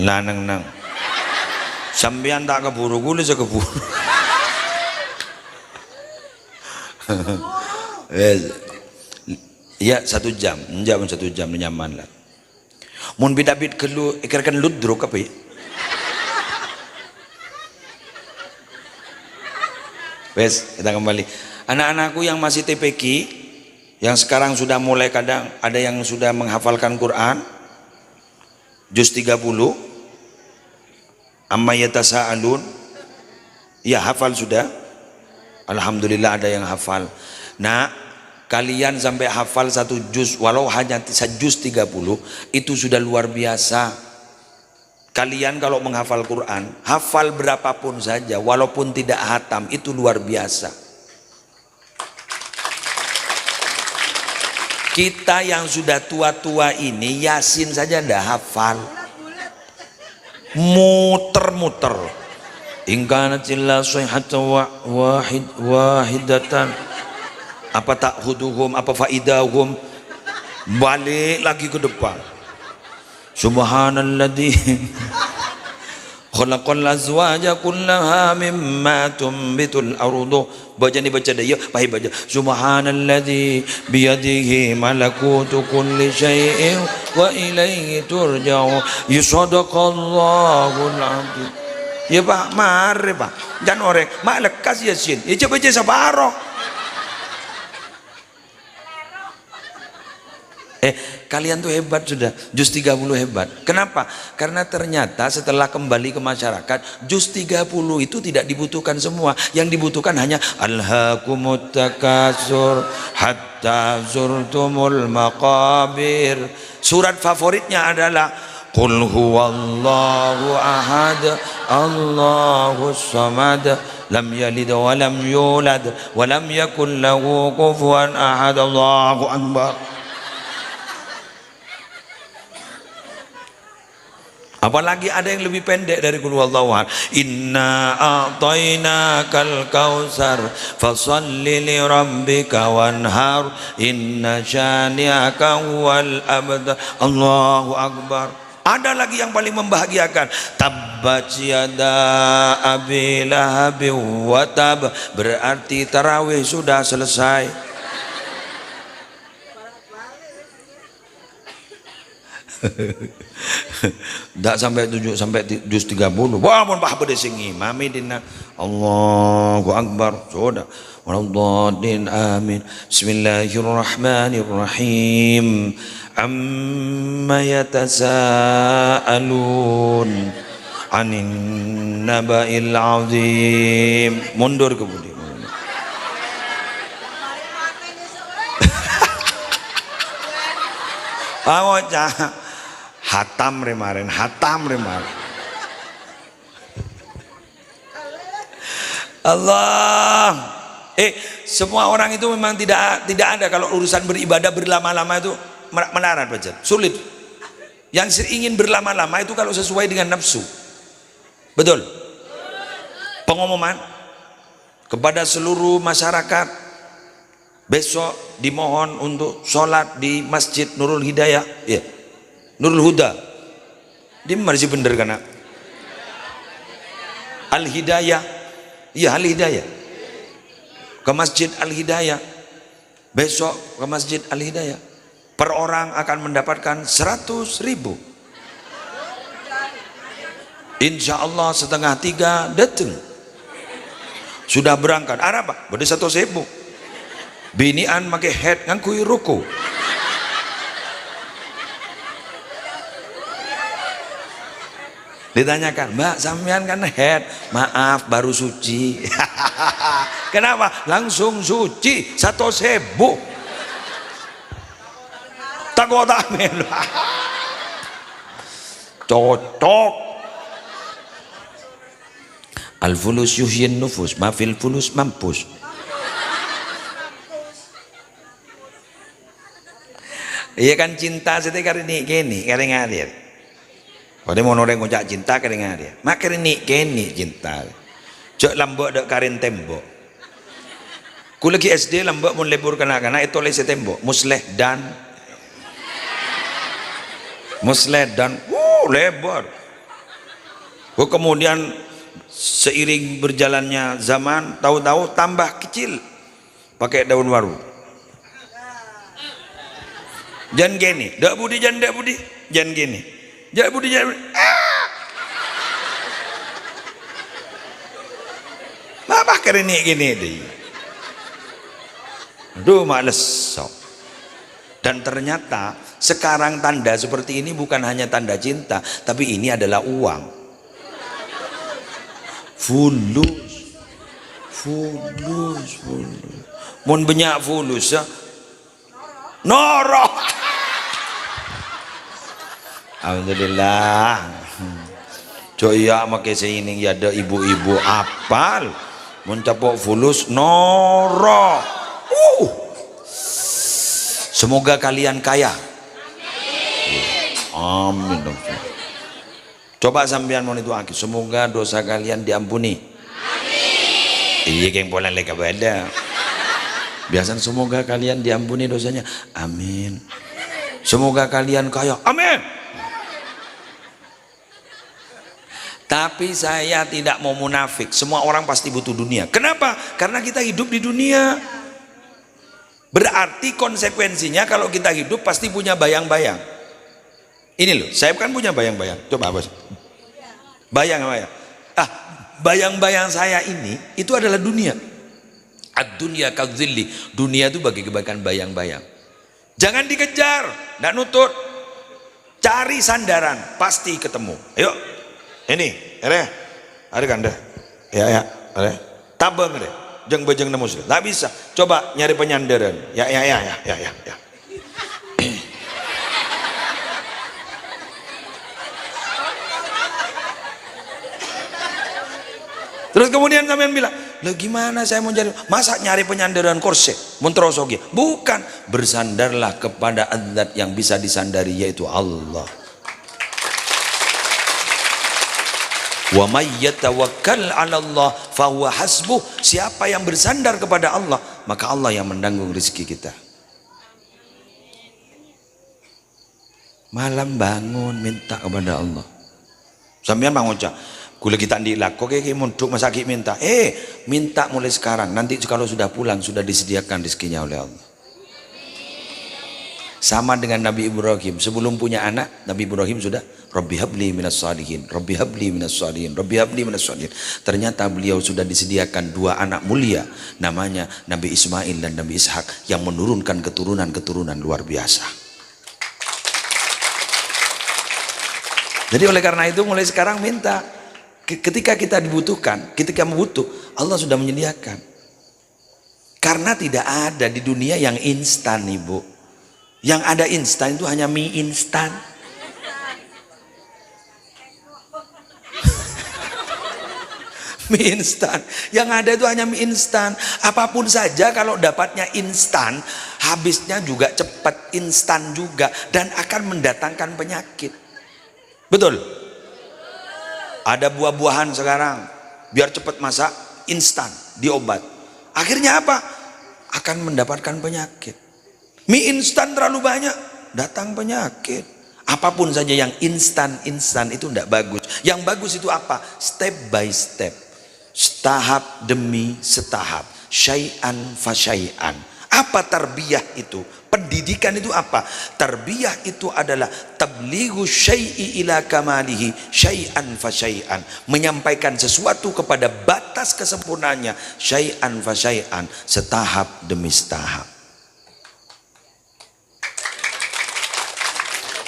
Lanang-nang. Sampean tak keburu, gue bisa keburu. Ya 1 jam, jam 1 jam nyaman lah. Mun bidabit kelu ikarkan ludruk apa ya? Wes, kita kembali. Anak-anakku yang masih TPQ, yang sekarang sudah mulai kadang ada yang sudah menghafalkan Quran, juz 30, amma yatasaalun, ya hafal sudah. Alhamdulillah ada yang hafal. Nah, kalian sampai hafal 1 juz, walau hanya juz 30, itu sudah luar biasa. Kalian kalau menghafal Quran, hafal berapapun saja, walaupun tidak hatam, itu luar biasa. Kita yang sudah tua-tua ini Yasin saja ndak hafal, muter-muter. Ingkanatillah sayhata wahidatan, apa ta'khuduhum, apa faidahum, balik lagi ke depan. Subhanalladzi khalaqal azwaja kullaha mimma tumbitul ardu. Baca ni baca dia, pahit baca. Subhanalladzi biyadihi malakutu kulli syai'in wa ilaihi turja'u. Yusadaqallahul azim. Ya Pak, mari Pak. Jangan orang mak lekas Yasin. Ya coba baca sabaro. Kalian tuh hebat sudah, juz 30 hebat. Kenapa? Karena ternyata setelah kembali ke masyarakat, juz 30 itu tidak dibutuhkan semua. Yang dibutuhkan hanya alhaakumut takatsur hatta zurtumul maqabir. Surat favoritnya adalah qul huwallahu ahad Allahus samad lam yalid wa lam yulad wa lam yakul lahu kufuwan ahad. Allahu akbar. Apalagi ada yang lebih pendek dari qul huwallahu ahad. Inna a'tainakal kautsar fasholli li rabbika wanhar inna syani'aka huwal abtar. Allahu akbar. Ada lagi yang paling membahagiakan, tabbat yada abi lahabin wa tab. Berarti tarawih sudah selesai. Tak sampai 7 sampai juz 30. Wah mun bah bade sing imami dina. Allahu akbar. Sudah. Waladdallin amin. Bismillahirrahmanirrahim. Amma yatasaalun anin naba'il azim. Mundur kemudian. Bocah hatam remaren, hatam remaren. Allah. Semua orang itu memang tidak ada kalau urusan beribadah berlama-lama itu melarat baca. Sulit. Yang ingin berlama-lama itu kalau sesuai dengan nafsu. Betul. Pengumuman kepada seluruh masyarakat, besok dimohon untuk sholat di Masjid Nurul Hidayah, ya, Nurul Huda. Di mana sih bener kan? Al Hidayah, iya Al Hidayah. Ke Masjid Al Hidayah. Besok ke Masjid Al Hidayah. Per orang akan mendapatkan 100.000. Insya Allah 2:30 datang. Sudah berangkat. Ada apa? Beda 100.000. Binian pakai head ngangkui ruku. Ditanyakan, Mbak sampean kan head? Maaf baru suci. Kenapa? Langsung suci 100.000. Takut amin. Cocok. Al-fulus yuhyin nufus, mafil fulus mampus. Iya kan cinta sete karini kene kare ngalir. Pada mau orang ngocak cinta kare ngalir. Mak karini kene cinta. Jok lambok dek karin tembok. Ku lagi SD lambok mun lebur kanak-kanak itu lese tembok. Musleh dan lebar. Ku kemudian seiring berjalannya zaman tahu-tahu tambah kecil pakai daun waru. Jangan gini, dak budi, jangan gini, jangan budi. Apa kereni gini deh? Aduh males sok. Dan ternyata sekarang tanda seperti ini bukan hanya tanda cinta, tapi ini adalah uang. Fulus. Mun banyak fulus ya. Noro. Alhamdulillah. Joya make seining ya ada ibu-ibu apal mencapok fulus noro. Semoga kalian kaya. Amin. Coba sampean mau itu aki. Semoga dosa kalian diampuni. Amin. Iya yang boleh leka beda. Biasanya semoga kalian diampuni dosanya. Amin. Semoga kalian kaya. Amin. Tapi saya tidak mau munafik. Semua orang pasti butuh dunia. Kenapa? Karena kita hidup di dunia. Berarti konsekuensinya kalau kita hidup pasti punya bayang-bayang. Ini loh, saya kan punya bayang-bayang. Coba bos. Bayang-bayang. Bayang-bayang saya ini itu adalah dunia. Ad-dunya kadzilli. Dunia itu bagi kebaikan bayang-bayang. Jangan dikejar, enggak nutut. Cari sandaran, pasti ketemu. Ayo. Ini, ada kan deh. Ya, ada. Tabang deh. Jeng bejeng nemu sih. Tak bisa. Coba nyari penyandaran. Ya. Terus kemudian sampean bilang, "Lah gimana saya mau cari? Masa nyari penyandaran korset? Montrosogi?" Bukan, bersandarlah kepada zat yang bisa disandari yaitu Allah. Wa may yatawakkal 'ala Allah fa huwa hasbuh. Siapa yang bersandar kepada Allah, maka Allah yang menanggung rezeki kita. Malam bangun minta kepada Allah. Sampeyan mangoca, kula kita dilako kayak munduk masaki minta. Minta mulai sekarang. Nanti kalau sudah pulang sudah disediakan rezekinya oleh Allah. Sama dengan Nabi Ibrahim, sebelum punya anak, Nabi Ibrahim sudah Rabbi habli minas salihin, Rabbi habli minas salihin, Rabbi habli minas salihin. Ternyata beliau sudah disediakan dua anak mulia, namanya Nabi Ismail dan Nabi Ishak, yang menurunkan keturunan-keturunan luar biasa. Jadi oleh karena itu mulai sekarang minta. Ketika kita dibutuhkan, ketika membutuh, Allah sudah menyediakan. Karena tidak ada di dunia yang instan, Ibu. Yang ada instan itu hanya mie instan. Mie instan. Yang ada itu hanya mie instan. Apapun saja kalau dapatnya instan, habisnya juga cepat, instan juga, dan akan mendatangkan penyakit. Betul? Ada buah-buahan sekarang, biar cepat masak, instan, diobat. Akhirnya apa? Akan mendapatkan penyakit. Mie instan terlalu banyak, datang penyakit. Apapun saja yang instan itu tidak bagus. Yang bagus itu apa? Step by step, setahap demi setahap, syai'an fa syai'an. Apa tarbiyah itu? Pendidikan itu apa? Tarbiyah itu adalah tablighu syai'i ila kamalihi syai'an fa syai'an, menyampaikan sesuatu kepada batas kesempurnaannya, syai'an fa syai'an, setahap demi setahap.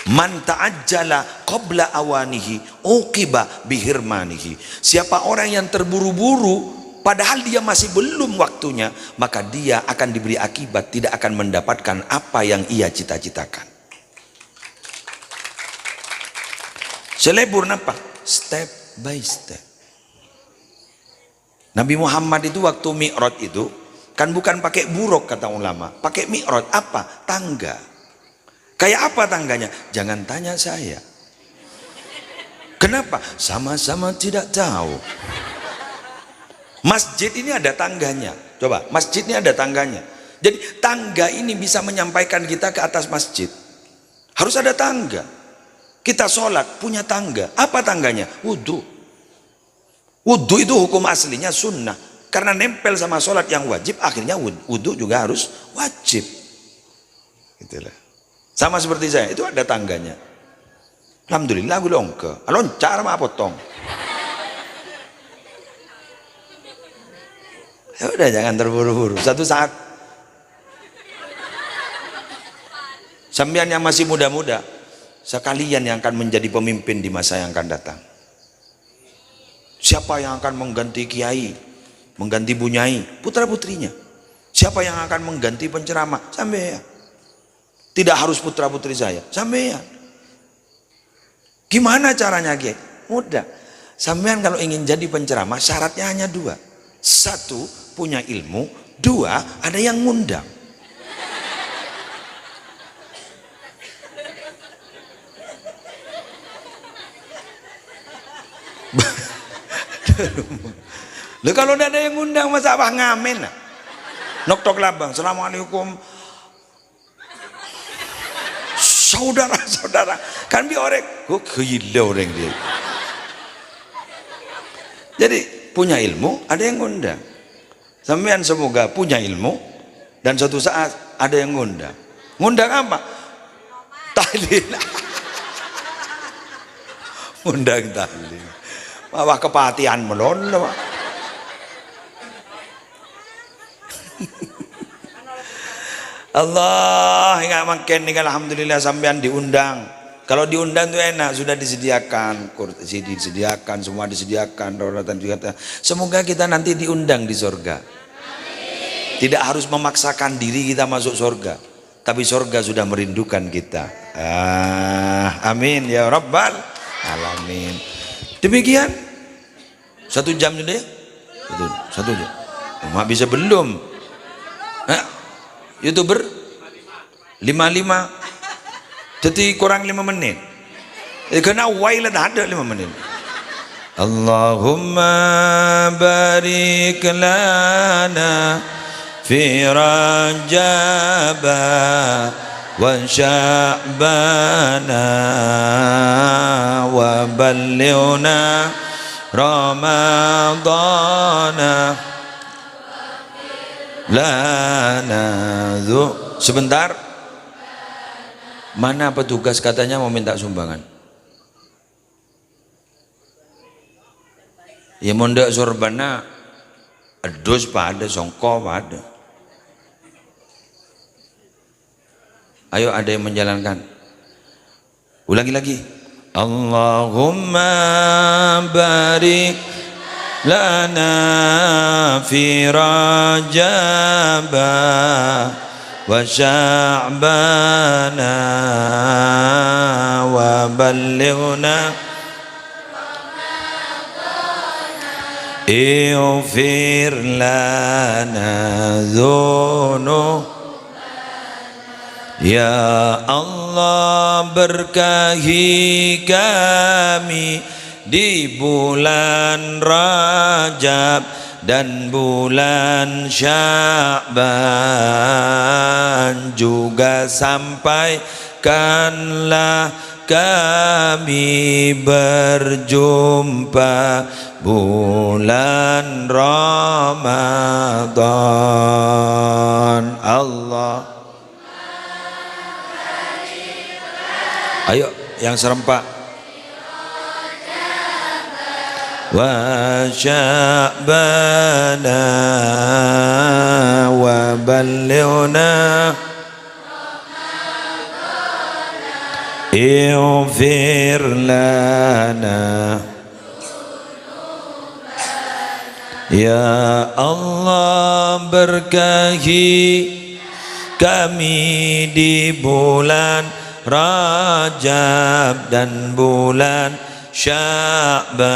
Man ta'ajjala qabla awanihi uqiba bihirmanihi. Siapa orang yang terburu-buru padahal dia masih belum waktunya, maka dia akan diberi akibat, tidak akan mendapatkan apa yang ia cita-citakan. Selebur apa? Step by step. Nabi Muhammad itu waktu Mi'raj itu kan bukan pakai buruk kata ulama, pakai Mi'raj. Apa? Tangga. Kayak apa tangganya? Jangan tanya saya. Kenapa? Sama-sama tidak tahu. Masjid ini ada tangganya. Coba, masjid ini ada tangganya. Jadi tangga ini bisa menyampaikan kita ke atas masjid. Harus ada tangga. Kita sholat punya tangga. Apa tangganya? Wudhu. Wudhu itu hukum aslinya sunnah. Karena nempel sama sholat yang wajib, akhirnya wudhu juga harus wajib. Itulah. Sama seperti saya, itu ada tangganya. Alhamdulillah gue longke. Loncar sama potong. Ya udah, jangan terburu-buru. Satu saat sampean yang masih muda-muda, sekalian yang akan menjadi pemimpin di masa yang akan datang. Siapa yang akan mengganti kiai, mengganti bunyai? Putra-putrinya. Siapa yang akan mengganti penceramah? Sampean. Tidak harus putra-putri saya, sampean. Gimana caranya, Kiai? Mudah. Sampean kalau ingin jadi penceramah, syaratnya hanya dua. Satu, punya ilmu. Dua, ada yang ngundang. Loh, kalau tidak ada yang ngundang, masa apa ngamen? Nok-tok labang, assalamualaikum. Saudara-saudara, kan biar orang, gila orang dia. Jadi punya ilmu, ada yang ngundang. Sampean semoga punya ilmu dan suatu saat ada yang ngundang. Ngundang apa? Tahlil. Ngundang tahlil. Wah, kepatihan melon loh. Allah nggak makin nih, alhamdulillah sampean diundang. Kalau diundang tuh enak, sudah disediakan kursi, disediakan semua, disediakan rawatan juga. Semoga kita nanti diundang di surga. Tidak harus memaksakan diri kita masuk surga, tapi surga sudah merindukan kita. Amin ya rabbal alamin. Demikian 1 jam sudah ya? 1 jam. Mak bisa belum? YouTuber 55 jadi kurang 5 menit. Kena wailah ada 5 menit. Allahumma barik lana fi rajaba wa sya'bana wa ballighna ramadana lana. Sebentar, mana petugas katanya mau minta sumbangan? Ya mondok sorbana adus pada songko pada. Ayo, ada yang menjalankan. Ulangi lagi. Allahumma barik lana fi Rajab wa Sya'bana wa ballighna ighfir lana dzunub. Ya Allah, berkahi kami di bulan Rajab dan bulan Sya'ban, juga sampaikanlah kami berjumpa bulan Ramadan. Allah, ayo yang serempak. Wa Sya'bana wa ballighna ighfir lana. Ya Allah, berkahi kami di bulan Rajab dan bulan Sya'ban,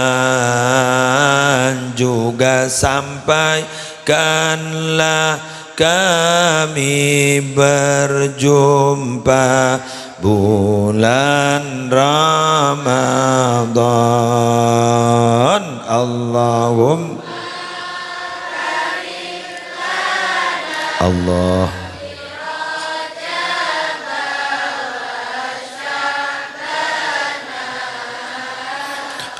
juga sampaikanlah kami berjumpa bulan Ramadan. Allahumma Allah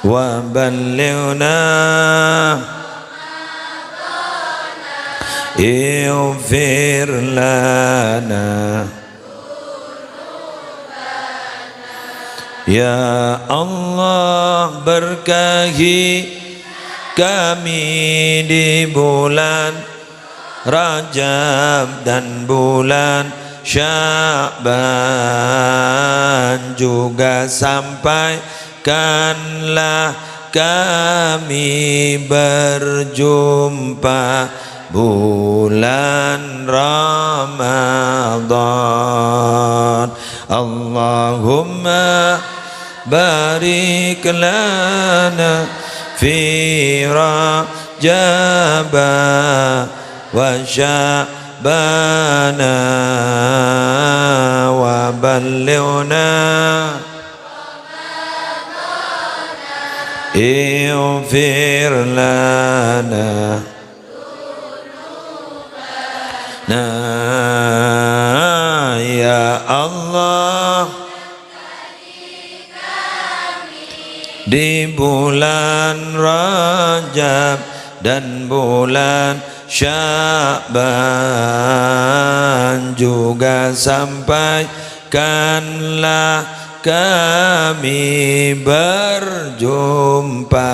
wa ballighna ighfir lana. Ya Allah, berkahi kami di bulan Rajab dan bulan Sya'ban, juga sampaikanlah kami berjumpa bulan Ramadan. Allahumma barik lana fi Rajab wa Sya'bana wa ballighna ighfir lana. Ya Allah, di bulan Rajab dan bulan Sya'ban, juga sampaikanlah kami berjumpa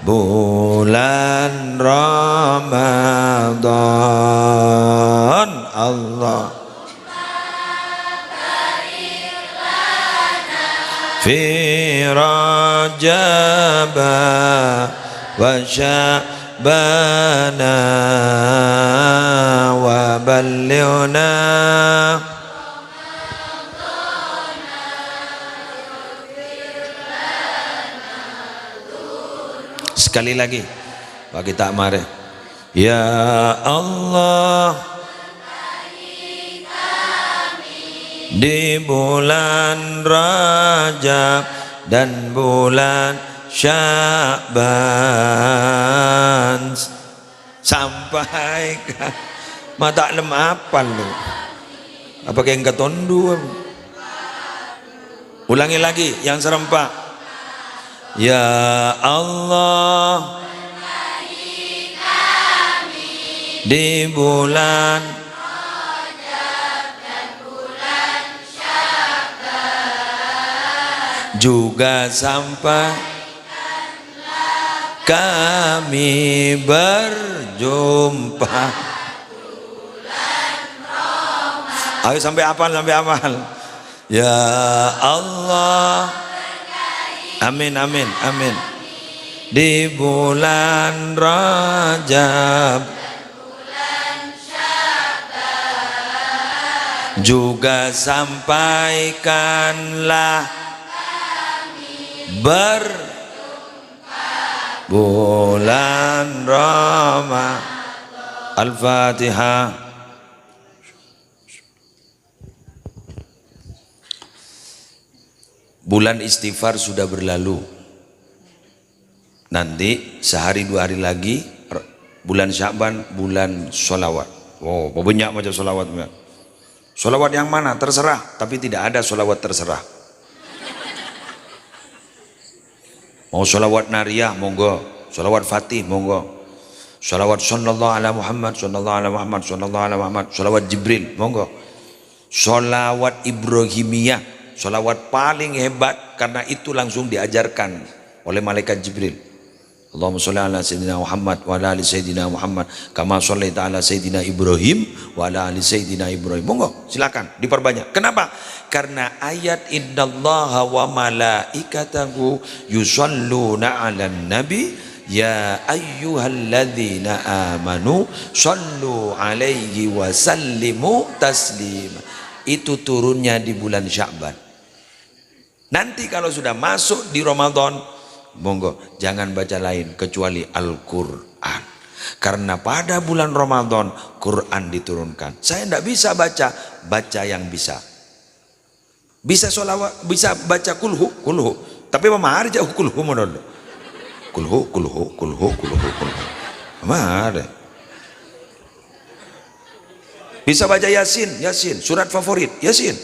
bulan Ramadan. Allah fi Rajab wa Sya'bana wa ballighna. Sekali lagi bagi tak marah. Ya Allah, di bulan Rajab dan bulan Sya'ban, sampaikan mata lem apal lu apa kayak engkau tondu. Ulangi lagi yang serempak. Ya Allah, di bulan juga sampai kami berjumpa. Ayo sampai hafal, sampai hafal. Ya Allah, Amin, amin, amin. Di bulan Rajab juga sampaikanlah bulan Ramadan. Al-Fatihah. Bulan istighfar sudah berlalu. Nanti sehari 2 hari lagi bulan Sya'ban, bulan sholawat. Oh, banyak macam sholawat. Sholawat yang mana? Terserah. Tapi tidak ada sholawat terserah. Mau sholawat nariyah, monggo. Sholawat fatih, monggo. Sholawat sallallahu ala Muhammad, sallallahu ala Muhammad, sallallahu ala Muhammad. Sholawat Jibril, monggo. Sholawat Ibrahimiyah, sholawat paling hebat karena itu langsung diajarkan oleh malaikat Jibril. Allahumma sholli ala Sayyidina Muhammad wa ala ali Sayyidina Muhammad kama shollaita ala Sayyidina Ibrahim wa ala ali Sayyidina Ibrahim. Monggo, silakan diperbanyak. Kenapa? Karena ayat innallaha wa malaikatahu yusholluna ala nabi ya ayyuhalladzina amanu shollu alaihi wa sallimu taslima. Itu turunnya di bulan Sya'ban. Nanti kalau sudah masuk di Ramadan, monggo jangan baca lain kecuali Al-Quran. Karena pada bulan Ramadan Quran diturunkan. Saya tidak bisa baca yang bisa. Bisa sholawat, bisa baca kulhu. Tapi memahar jauh kulhu menurut. Kulhu. Memahar. Bisa baca Yasin, surat favorit, Yasin,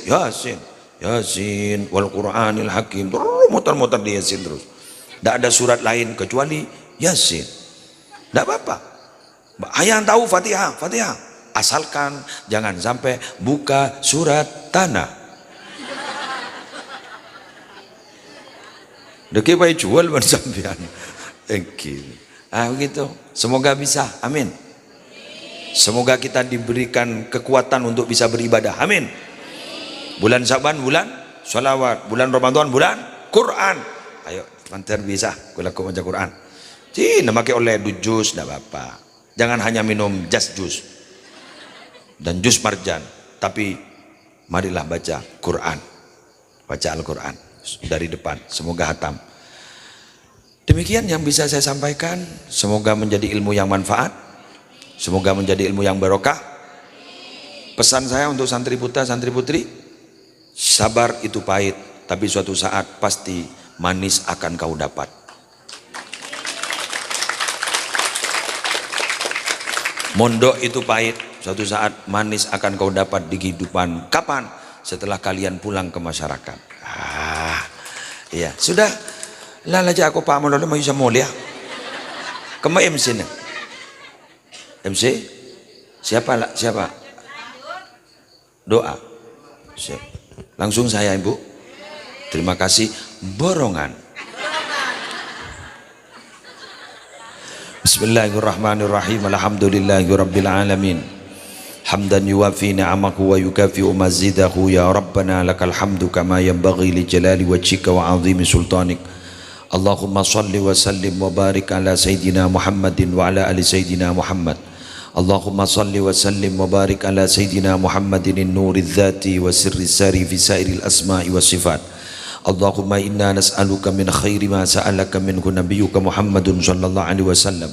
wal Qur'anil Hakim, muter-muter di Yasin terus. Tidak ada surat lain kecuali Yasin. Tidak apa-apa. Yang tahu Fatihah. Asalkan jangan sampai buka surat tanah. Deki baik jual bersambian. Begitu. Semoga bisa. Amin. Semoga kita diberikan kekuatan untuk bisa beribadah. Amin. Bulan Sya'ban bulan sholawat, bulan Ramadan bulan Quran. Ayo, manter bisa kulaku baca Quran. Cina pakai oleh jus tidak apa-apa. Jangan hanya minum jus dan jus marjan, tapi marilah baca Quran. Baca Al-Quran dari depan. Semoga hatam. Demikian yang bisa saya sampaikan. Semoga menjadi ilmu yang manfaat. Semoga menjadi ilmu yang barokah. Pesan saya untuk santri putra, santri putri, sabar itu pahit, tapi suatu saat pasti manis akan kau dapat. Mondok itu pahit, suatu saat manis akan kau dapat di kehidupan. Kapan? Setelah kalian pulang ke masyarakat. Iya, sudah. Lalaja aku Pak Mondok mau bisa mulia. Kema MC nih. MC? Siapa? Doa. Langsung saya Ibu. Terima kasih. Borongan. Bismillahirrahmanirrahim. Alhamdulillahirabbil alamin. Hamdan yuwafi ni'amahu wa yukafi'u mazidahu ya Rabbana lakal hamdu kama yanbaghi li jalali wajhika wa 'azimi sultanik. Allahumma salli wa sallim wa barik ala Sayyidina Muhammadin wa ala ali Sayyidina Muhammad. Allahumma salli wa sallim wa barik ala Sayyidina Muhammadin nuri dzati wa sirri sari fi sairil asma'i wa sifat. Allahumma inna nas'aluka min khairi ma sa'alaka minhu nabiyyuka Muhammadun sallallahu alaihi wasallam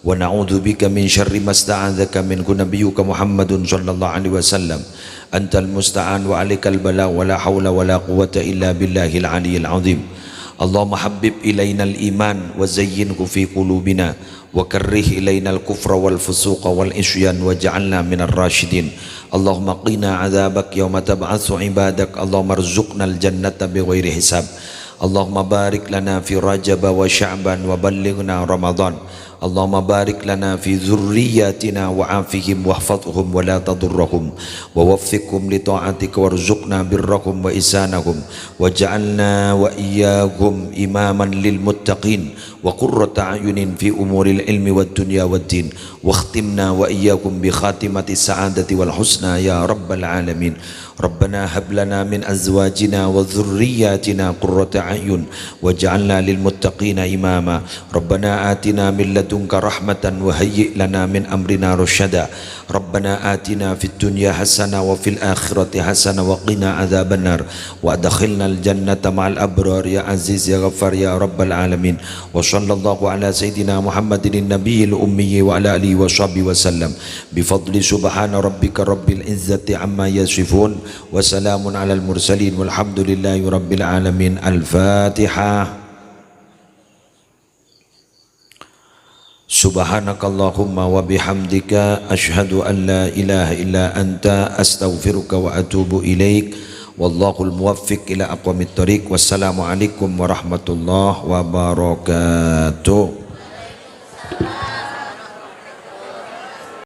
wa na'udzu bika min syarri ma sta'adzaka minhu nabiyyuka Muhammadun sallallahu alaihi wasallam. Antal musta'an wa alaikal bala wa la haula wa la quwwata illa billahil aliyyil azim. Allahumma habbib ilainal iman wa zayyinhu fi qulubina wa karrih ilainal kufra wal fusuqa wal isyan waj'alna minar rasyidin. Allahumma qina adzabak yauma tab'atsu ibadak. Allahumma rzuqnal jannata bighairi hisab. Allahumma barik lana fi Rajab wa Sya'ban wa ballighna Ramadan. Allahumma barik lana fi dzurriyyatina wa afihim wahfadhhum wa la tadurrahum wa waffiqhum li ta'atika warzuqna birrahum wa isanahum waj'alna wa iyyahum imaman lil muttaqin wa qurrata a'yunin fi umuril ilmi wad dunya wad din wa khtimna wa iyyakum bi khatimati sa'adati wal husna ya rabbal alamin. Rabbana hab lana min azwajina wa dhurriyyatina qurrata a'yun waj'alna lil muttaqina imama. Rabbana atina min ladunka rahmatan wa hayyi' lana min amrina rasyada. Rabbana atina fid dunya hasanah wa fil akhirati hasanah wa qina adzabannar wa adkhilnal jannata ma'al abrar ya aziz ya ghaffar ya rabbal alamin. Wa sallallahu ala sayyidina Muhammadin nabiyil ummi wa ala alihi wa sahbihi wa sallam bi fadli subhana rabbika rabbil izzati amma yasifun wa salamun alal mursalin walhamdulillahi rabbil alamin. Al-Fatihah. Subhanakallahumma wa bihamdika asyhadu an la ilaha illa anta astaghfiruka wa atubu ilaik. Wallahul muwaffiq ila aqwamit thoriq. Wassalamualaikum warahmatullahi wabarakatuh.